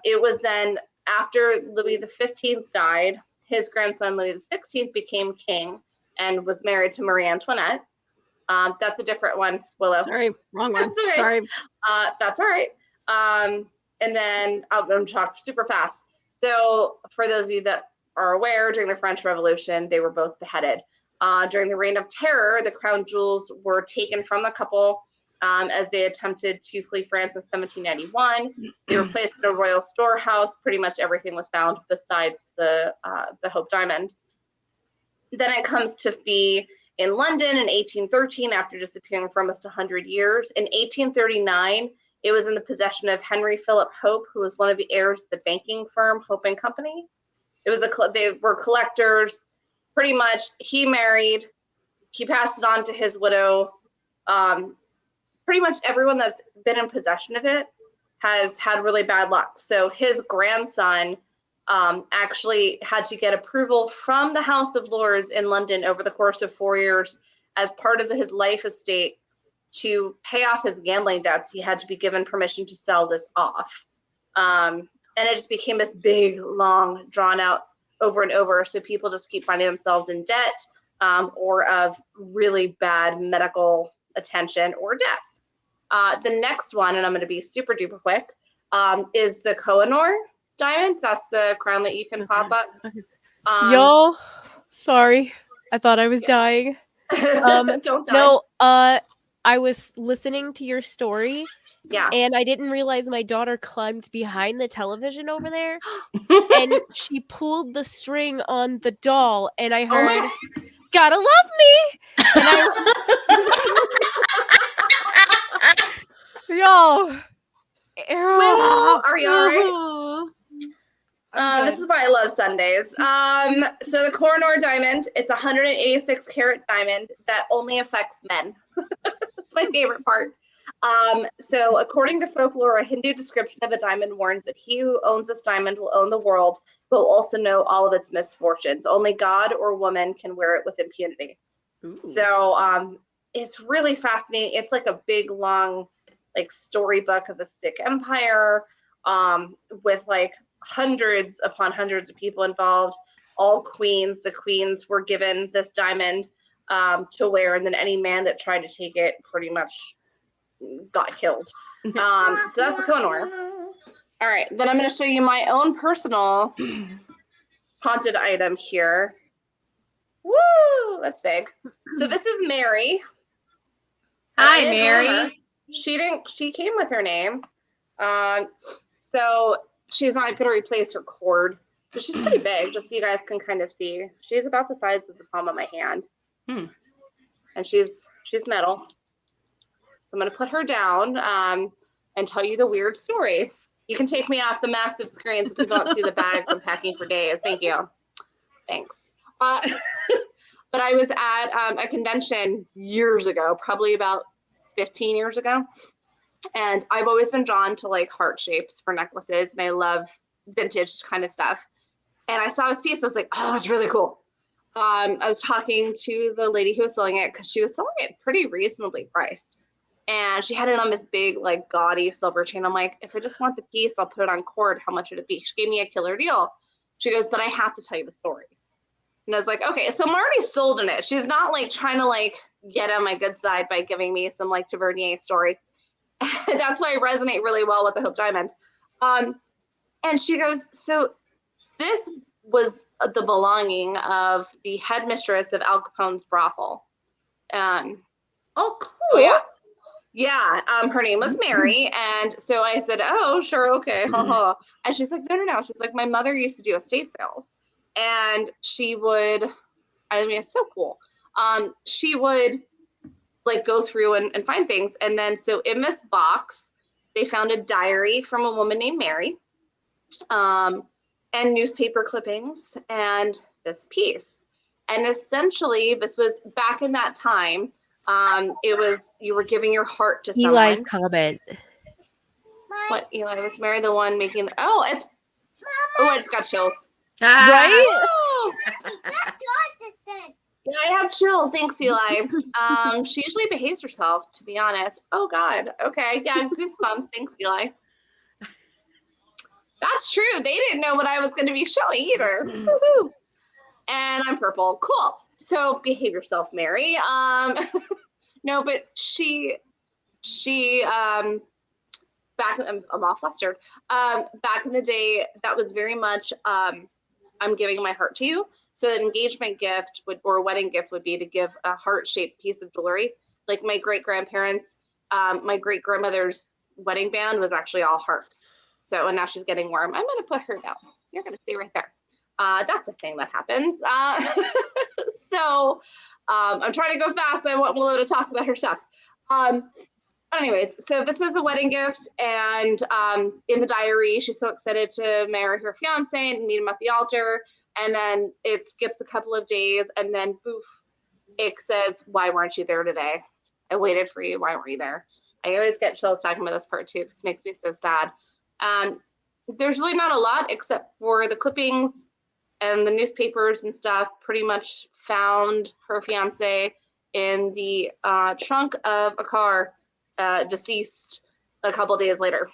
It was then, after Louis XV died, his grandson, Louis XVI, became king and was married to Marie Antoinette. That's a different one, Willow. Sorry, wrong one. That's okay. Sorry. That's all right. And then I'm going to talk super fast. So for those of you that are aware, during the French Revolution, they were both beheaded. During the Reign of Terror, the crown jewels were taken from the couple as they attempted to flee France in 1791. They were placed in a royal storehouse. Pretty much everything was found besides the Hope Diamond. Then it comes to be in London in 1813, after disappearing for almost 100 years. In 1839, it was in the possession of Henry Philip Hope, who was one of the heirs of the banking firm Hope and Company. They were collectors. Pretty much, he married, he passed it on to his widow. Pretty much everyone that's been in possession of it has had really bad luck. So his grandson actually had to get approval from the House of Lords in London over the course of 4 years as part of his life estate to pay off his gambling debts. He had to be given permission to sell this off. And it just became this big, long, drawn out over and over. So people just keep finding themselves in debt or of really bad medical attention or death. The next one, and I'm going to be super duper quick, is the Kohinoor diamond. That's the crown that you can pop up. Y'all, sorry. I thought I was dying. Don't die. No, I was listening to your story. Yeah. And I didn't realize my daughter climbed behind the television over there. And she pulled the string on the doll. And I heard, "Gotta love me!" And y'all. Well, are you all right? This is why I love Sundays. So the Kohinoor diamond, it's 186 karat diamond that only affects men. That's my favorite part. So according to folklore, a Hindu description of a diamond warns that he who owns this diamond will own the world, but will also know all of its misfortunes. Only God or woman can wear it with impunity. Ooh. So it's really fascinating. It's like a big, long like storybook of the Sikh Empire, with like hundreds upon hundreds of people involved, all queens. The queens were given this diamond to wear, and then any man that tried to take it pretty much got killed. So that's the Kohinoor. All right, then I'm going to show you my own personal haunted item here. Woo, that's big. So this is Mary. Hi, Mary. She came with her name. So she's not going to replace her cord. So she's pretty big, just so you guys can kind of see. She's about the size of the palm of my hand. And she's metal. So I'm going to put her down and tell you the weird story. You can take me off the massive screens if you don't see the bags I'm packing for days. Thank you. Thanks. But I was at a convention years ago, probably about 15 years ago. And I've always been drawn to like heart shapes for necklaces. And I love vintage kind of stuff. And I saw this piece. I was like, oh, it's really cool. I was talking to the lady who was selling it because she was selling it pretty reasonably priced. And she had it on this big, like, gaudy silver chain. I'm like, if I just want the piece, I'll put it on cord. How much would it be? She gave me a killer deal. She goes, but I have to tell you the story. And I was like, okay, so I'm already sold in it. She's not, like, trying to, like, get on my good side by giving me some, like, Tavernier story. That's why I resonate really well with the Hope Diamond. And she goes, so this was the belonging of the headmistress of Al Capone's brothel. Oh, cool. Oh, yeah. Yeah, her name was Mary, and so I said, oh, sure, okay, haha. And she's like, no. She's like, my mother used to do estate sales, and she would, I mean, it's so cool. She would, like, go through and find things, and then, so in this box, they found a diary from a woman named Mary, and newspaper clippings, and this piece. And essentially, this was back in that time. It was, you were giving your heart to someone. Eli's comment. What, Eli? Was Mary the one making I just got chills. Right? Oh! Yeah, I have chills. Thanks, Eli. She usually behaves herself, to be honest. Oh, God. Okay. Yeah, goosebumps. Thanks, Eli. That's true. They didn't know what I was going to be showing either. Woo-hoo. And I'm purple. Cool. So behave yourself, Mary. No, but she back, I'm all flustered. Back in the day, that was very much, I'm giving my heart to you. So an engagement gift or a wedding gift would be to give a heart-shaped piece of jewelry. Like my great-grandparents, my great-grandmother's wedding band was actually all hearts. So, and now she's getting warm. I'm going to put her down. You're going to stay right there. That's a thing that happens. So I'm trying to go fast. I want Willow to talk about her stuff. Anyways, so this was a wedding gift, and in the diary, she's so excited to marry her fiance and meet him at the altar. And then it skips a couple of days, and then poof, it says, "Why weren't you there today? I waited for you. Why weren't you there?" I always get chills talking about this part too, because it makes me so sad. There's really not a lot except for the clippings and the newspapers and stuff. Pretty much found her fiance in the trunk of a car, deceased a couple days later.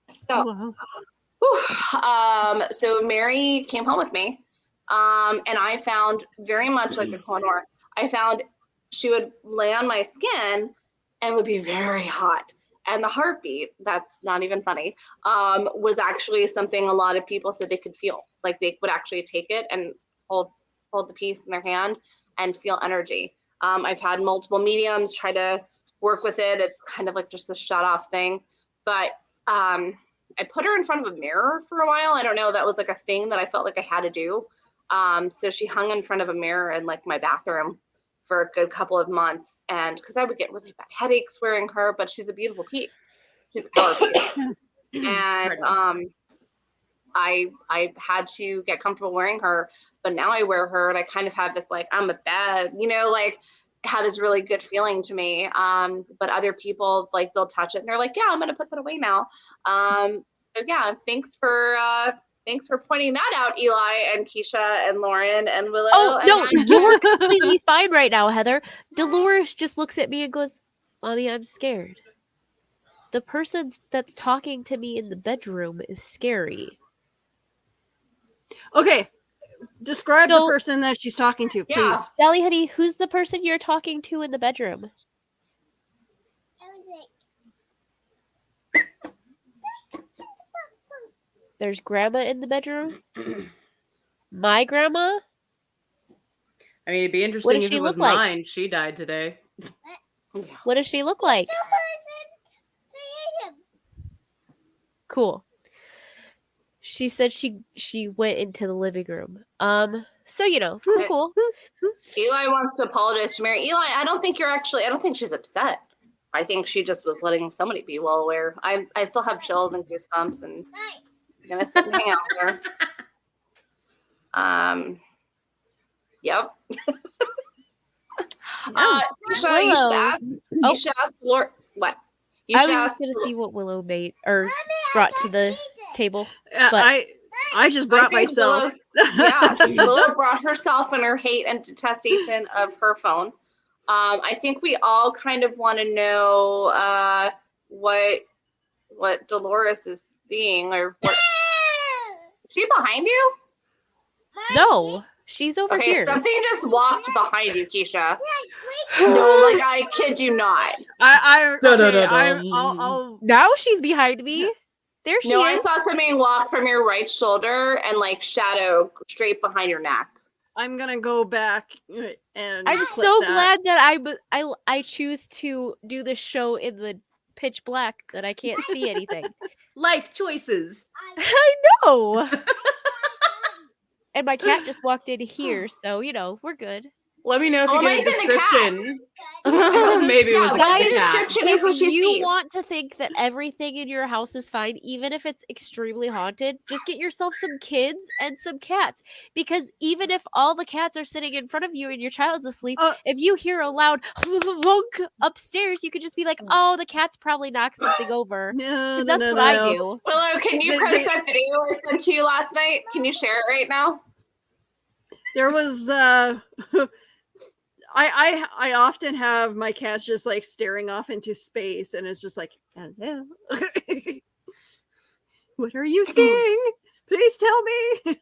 So, so Mary came home with me, and I found very much like a Kohinoor. I found she would lay on my skin and would be very hot. And the heartbeat, that's not even funny, was actually something a lot of people said they could feel. Like they would actually take it and hold the piece in their hand and feel energy. I've had multiple mediums try to work with it. It's kind of like just a shut off thing. But I put her in front of a mirror for a while. I don't know, that was like a thing that I felt like I had to do. So she hung in front of a mirror in like my bathroom for a good couple of months, and because I would get really bad headaches wearing her, but she's a beautiful piece. She's a power piece. And I had to get comfortable wearing her, but now I wear her and I kind of have this like, I'm a bad, like have this really good feeling to me. But other people, like, they'll touch it and they're like, yeah, I'm going to put that away now. So yeah, thanks for pointing that out, Eli and Keisha and Lauren and Willow. Oh, no, you're completely fine right now, Heather. Dolores just looks at me and goes, "Mommy, I'm scared." the person that's talking to me in the bedroom is scary. Okay. Describe the So- person that she's talking to, Yeah. please. Dally Honey, who's the person you're talking to in the bedroom? There's grandma in the bedroom. My grandma? I mean, it'd be What interesting does if she it was look like? mine. She died today. What does she look like? Cool. She said she went into the living room. So cool. Eli wants to apologize to Mary. Eli, I don't think she's upset. I think she just was letting somebody be well aware. I still have chills and goosebumps, and he's gonna sit and hang out with her. Yep. Keisha, you should ask Laura what. You I should was ask just gonna see what Willow made or brought to the table. Yeah, But- I just brought I think myself. Willow brought herself and her hate and detestation of her phone. I think we all kind of want to know what Dolores is seeing, or what. Is she behind you? No, she's over Okay, here. something just walked behind you, Keisha. No, like I kid you not. I'll Now she's behind me. There she No, I is. saw something walk from your right shoulder and like shadow straight behind your neck. I'm gonna go back and I'm clip so that. glad that I choose to do this show in the pitch black that I can't see anything. Life choices. I know. And my cat just walked in here, so we're good. Let me know if Oh, you it get a might have been the cat. description. Maybe it was Yeah, a what's the cat. description of who If she you sees? want to think that everything in your house is fine, even if it's extremely haunted, just get yourself some kids and some cats. Because even if all the cats are sitting in front of you and your child's asleep, if you hear a loud honk upstairs, you could just be like, "Oh, the cat's probably knocked something over." No, Because that's what I do. Willow, can you post that video I sent to you last night? Can you share it right now? There was I often have my cats just like staring off into space, and it's just like, hello. What are you seeing? Please tell me.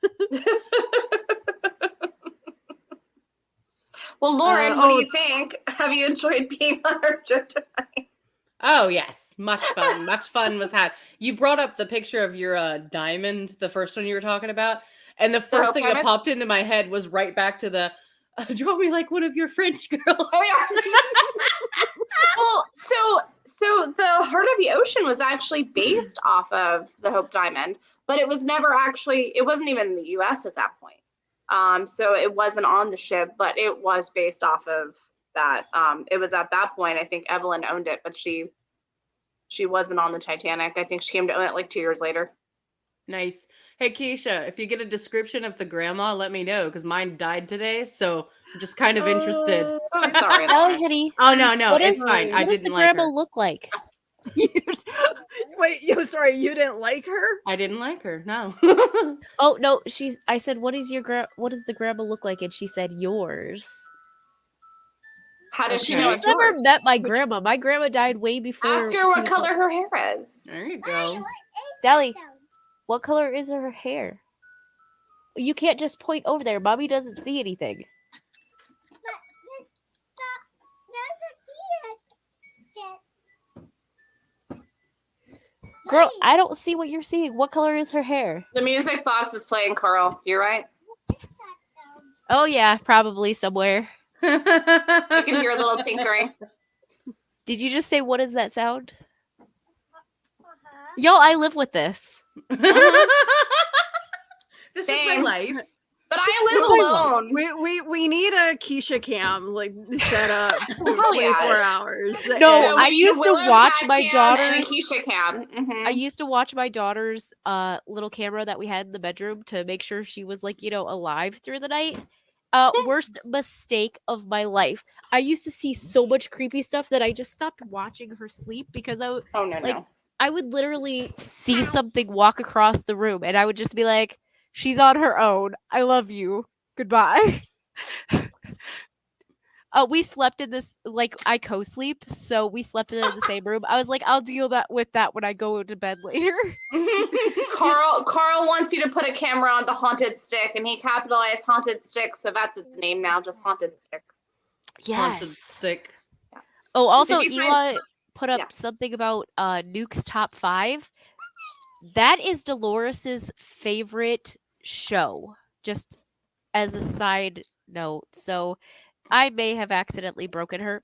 Well, Lauren, what do you think? Have you enjoyed being on our show tonight? Oh yes, much fun. Much fun was had. You brought up the picture of your diamond, the first one you were talking about, and the first thing that popped into my head was right back to the draw me like one of your French girls. Oh yeah. Well, so the Heart of the Ocean was actually based off of the Hope Diamond, but it was never actually. It wasn't even in the U.S. at that point. So it wasn't on the ship, but it was based off of that. It was at that point. I think Evelyn owned it, but she wasn't on the Titanic. I think she came to own it like 2 years later. Nice. Hey Keisha, if you get a description of the grandma, let me know because mine died today, so I'm just kind of interested. So sorry. Oh, honey. Oh no, What it's is- fine. I What does didn't the like grandma her. look like? Wait, you didn't like her? I didn't like her. No. Oh no, I said, what does the grandma look like? And she said, yours. How does she Okay. know She's it's never yours? met my grandma. My grandma died way before. Ask her what people- color her hair is. There you go. Dally, what color is her hair? You can't just point over there. Mommy doesn't see anything. Girl, I don't see what you're seeing. What color is her hair? The music box is playing, Carl. You're right. Oh yeah, probably somewhere. You can hear a little tinkering. Did you just say, what is that sound? Yo, I live with this. This is my Same. life. But I live alone. We need a Keisha cam like set up for Hell yeah. 24 hours. No, So I we used need to a Willow watch cat my cam daughter's- and a Keisha cam. Mhm. I used to watch my daughter's little camera that we had in the bedroom to make sure she was like, alive through the night. Worst mistake of my life. I used to see so much creepy stuff that I just stopped watching her sleep because Oh no, like- no. I would literally see something walk across the room and I would just be like, she's on her own. I love you. Goodbye. We slept in this, like, I co-sleep, so we slept in the same room. I was like, I'll deal with that when I go to bed later. Carl wants you to put a camera on the haunted stick, and he capitalized haunted stick, so that's its name now, just haunted stick. Haunted stick. Yeah. Oh, also, Did you Ela put up Yeah. something about Nuke's top 5. That is Dolores's favorite show, just as a side note. So I may have accidentally broken her.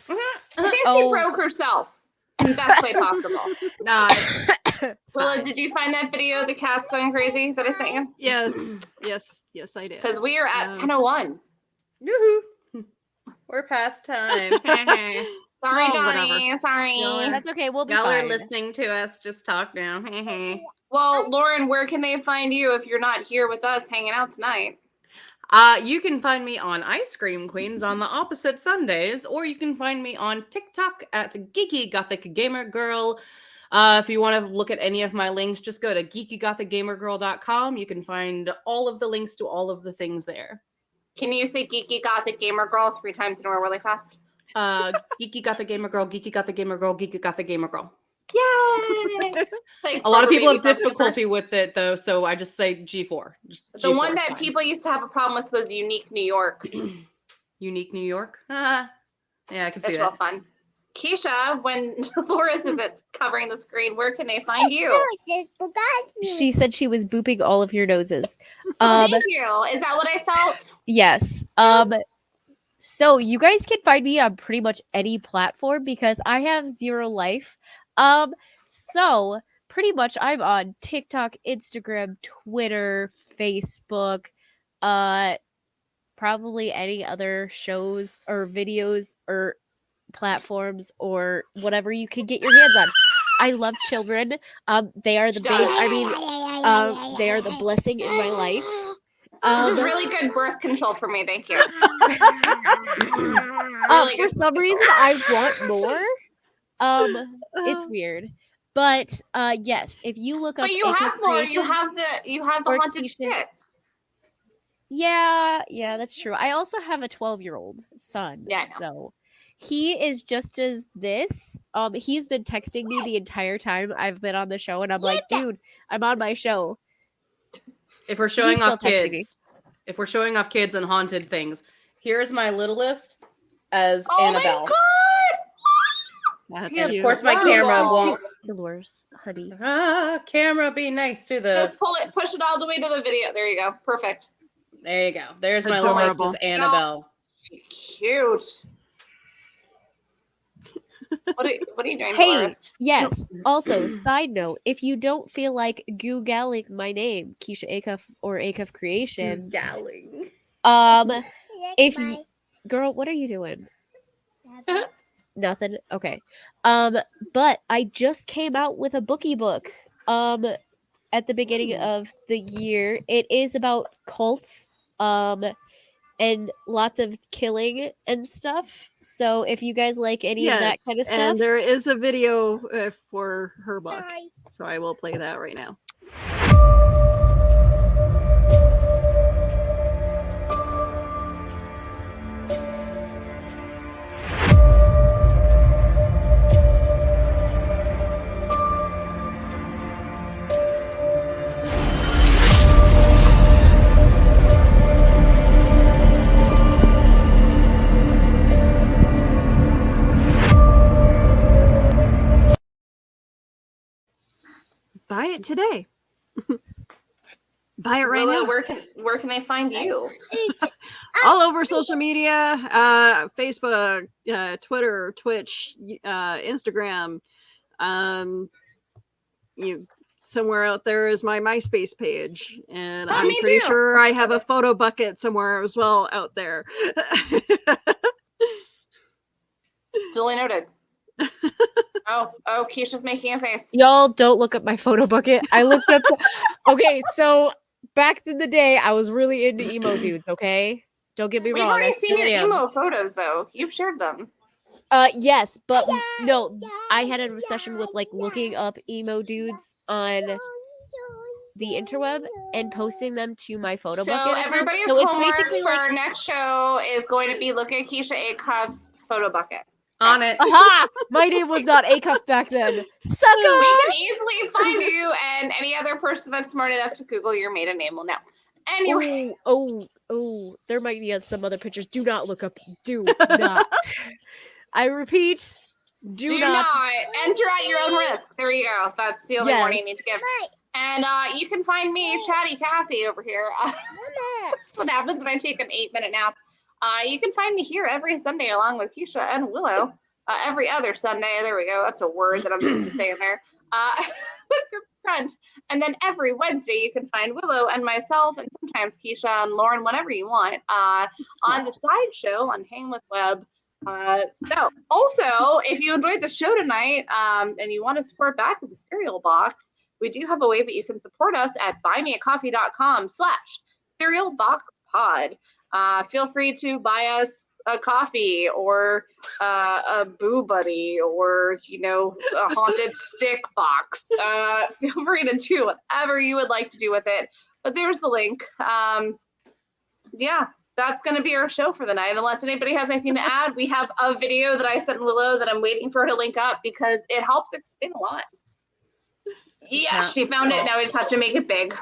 I think she broke herself in the best way possible. Nah. Willow, did you find that video of the cats going crazy that I sent you? Yes, I did. Because we are at 10:01. Yoo-hoo. We're past time. Sorry, Well, Johnny. Sorry. That's okay. We'll be Y'all fine. are listening to us. Just talk now. Well, Lauren, where can they find you if you're not here with us hanging out tonight? You can find me on Ice Cream Queens on the opposite Sundays, or you can find me on TikTok at Geeky Gothic Gamer Girl. If you want to look at any of my links, just go to geekygothicgamergirl.com. You can find all of the links to all of the things there. Can you say Geeky Gothic Gamer Girl 3 times in a row really fast? Geeky Gothic Gamer Girl, Geeky Gothic Gamer Girl, Geeky Gothic Gamer Girl. Yay! Like A lot of people have Baby difficulty Bumpers. with it, though, so I just say G4. The G4 one is that fine. people used to have a problem with was Unique New York. Unique New York? Yeah, I can see It's that. real fun. Keisha, when Dolores isn't covering the screen, where can they find you? She said she was booping all of your noses. Thank you. Is that what I felt? Yes. So you guys can find me on pretty much any platform because I have 0 life. So pretty much I'm on TikTok, Instagram, Twitter, Facebook, probably any other shows or videos or platforms or whatever you can get your hands on. I love children. They are the they are the blessing in my life. This is really good birth control for me. Thank you. For some reason, I want more. It's weird, but yes, if you look up, But you have more. You have the haunted stick. Yeah, that's true. I also have a 12-year-old son. Yeah, I know. So he is just as this. He's been texting me the entire time I've been on the show, and I'm like, dude, I'm on my show. If we're showing off kids, and haunted things, here's my littlest as Annabelle. My God! That's And of course, my camera won't. Dolores, honey. Camera, be nice to the. Just push it all the way to the video. There you go. Perfect. There you go. There's my Adorable. littlest as Annabelle. Cute. What are you doing, Hey, Dolores? yes. Also, side note, if you don't feel like googling my name, Keisha Acuff or Acuff Creations, Darling. girl, what are you doing? Nothing. Okay. But I just came out with a bookie book. At the beginning of the year, it is about cults. And lots of killing and stuff. So if you guys like any of that kind of stuff, and there is a video for her book, so I will play that right now. Buy it today. Buy it right Willow, now. where can they find you? All over social media, Facebook, Twitter, Twitch, Instagram. Somewhere out there is my MySpace page, and I'm pretty sure I have a photo bucket somewhere as well out there. Duly noted. Oh, Keisha's making a face. y'all don't look up my photo bucket. I looked up. Okay, so back in the day, I was really into emo dudes. Okay, don't get me We've wrong. already seen your am. emo photos, though. You've shared them. Yes, but no, I had an obsession with like looking up emo dudes on the interweb and posting them to my photo So bucket. everybody's So it's homework basically for like, our next show is going to be look at Keisha Acuff's photo bucket. On it. aha! My name was not Acuff back then. Sucker! We can easily find you, and any other person that's smart enough to Google your maiden name will know. Anyway, Oh, there might be some other pictures. Do not look up. Do not. I repeat, do not. enter at your own risk. There you go. That's the only warning you need to give. And you can find me, Chatty Cathy, over here. That's what happens when I take an 8-minute nap. You can find me here every Sunday along with Keisha and Willow. Every other Sunday. There we go. That's a word that I'm supposed to say in there. With your friend. And then every Wednesday, you can find Willow and myself, and sometimes Keisha and Lauren, whenever you want, on the side show on Hang with Web. So also, if you enjoyed the show tonight and you want to support back with a cereal box, we do have a way that you can support us at buymeacoffee.com/cerealboxpod. Feel free to buy us a coffee or a Boo Buddy or, a haunted stick box. Feel free to do whatever you would like to do with it. But there's the link. Yeah, that's going to be our show for the night. Unless anybody has anything to add, we have a video that I sent Willow that I'm waiting for her to link up because it helps explain a lot. Yeah, she found it. Now we just have to make it big.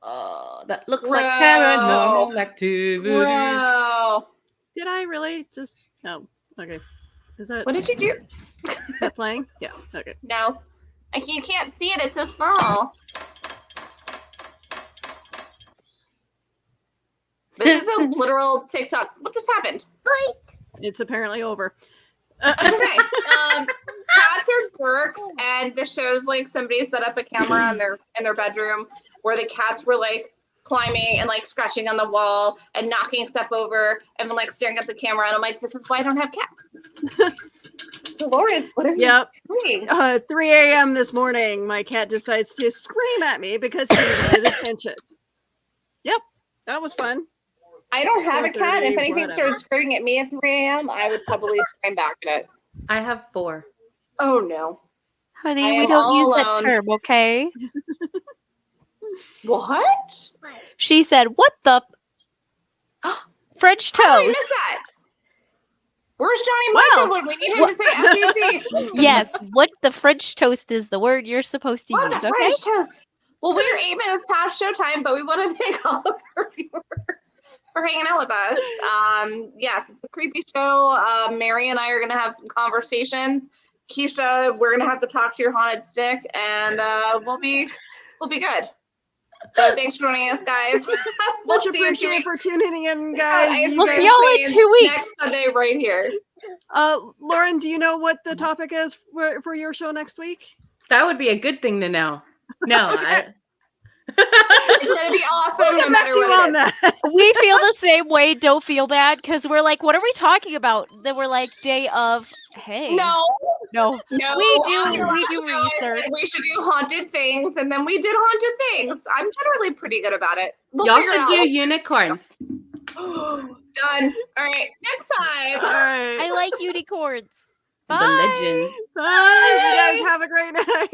Oh, that looks like paranormal activity. Bro. Did I really just? Oh, okay. Is that? What did you do? Is that playing? Yeah. Okay. No. You can't see it. It's so small. This is a literal TikTok. What just happened? It's apparently over. It's okay. Cats are jerks, and this shows like somebody set up a camera in their bedroom where the cats were like climbing and like scratching on the wall and knocking stuff over and like staring at the camera. And I'm like, this is why I don't have cats. Dolores, what are you doing? 3 a.m. this morning, my cat decides to scream at me because he wanted attention. Yep, that was fun. I don't have a cat. If anything started screaming at me at 3 a.m., I would probably scream back at it. I have 4. Oh no. Honey, we don't use that term, okay? What? She said, what the French How did I toast? miss that? Where's Johnny Michael when we need him to say FCC? Yes, what the French toast is the word you're supposed to What use, the okay? French toast? Well, we are 8 minutes past showtime, but we want to thank all of our viewers for hanging out with us. Yes, it's a creepy show. Mary and I are going to have some conversations. Keisha, we're going to have to talk to your haunted stick, and we'll be good. So thanks for joining us, guys. We'll Much see you in 2 appreciated weeks. for tuning in, guys. We'll see y'all in 2 weeks. Next Sunday, right here. Lauren, do you know what the topic is for your show next week? That would be a good thing to know. No, It's gonna be awesome. We'll get back to you on that. We feel the same way. Don't feel bad because we're like, what are we talking about? Then we're like, day of. Hey, No. We do research. We should do haunted things, and then we did haunted things. I'm generally pretty good about it. y'all should do unicorns. Done. All right. Next time. All right. I like unicorns. The Bye. legend. Bye. You guys have a great night.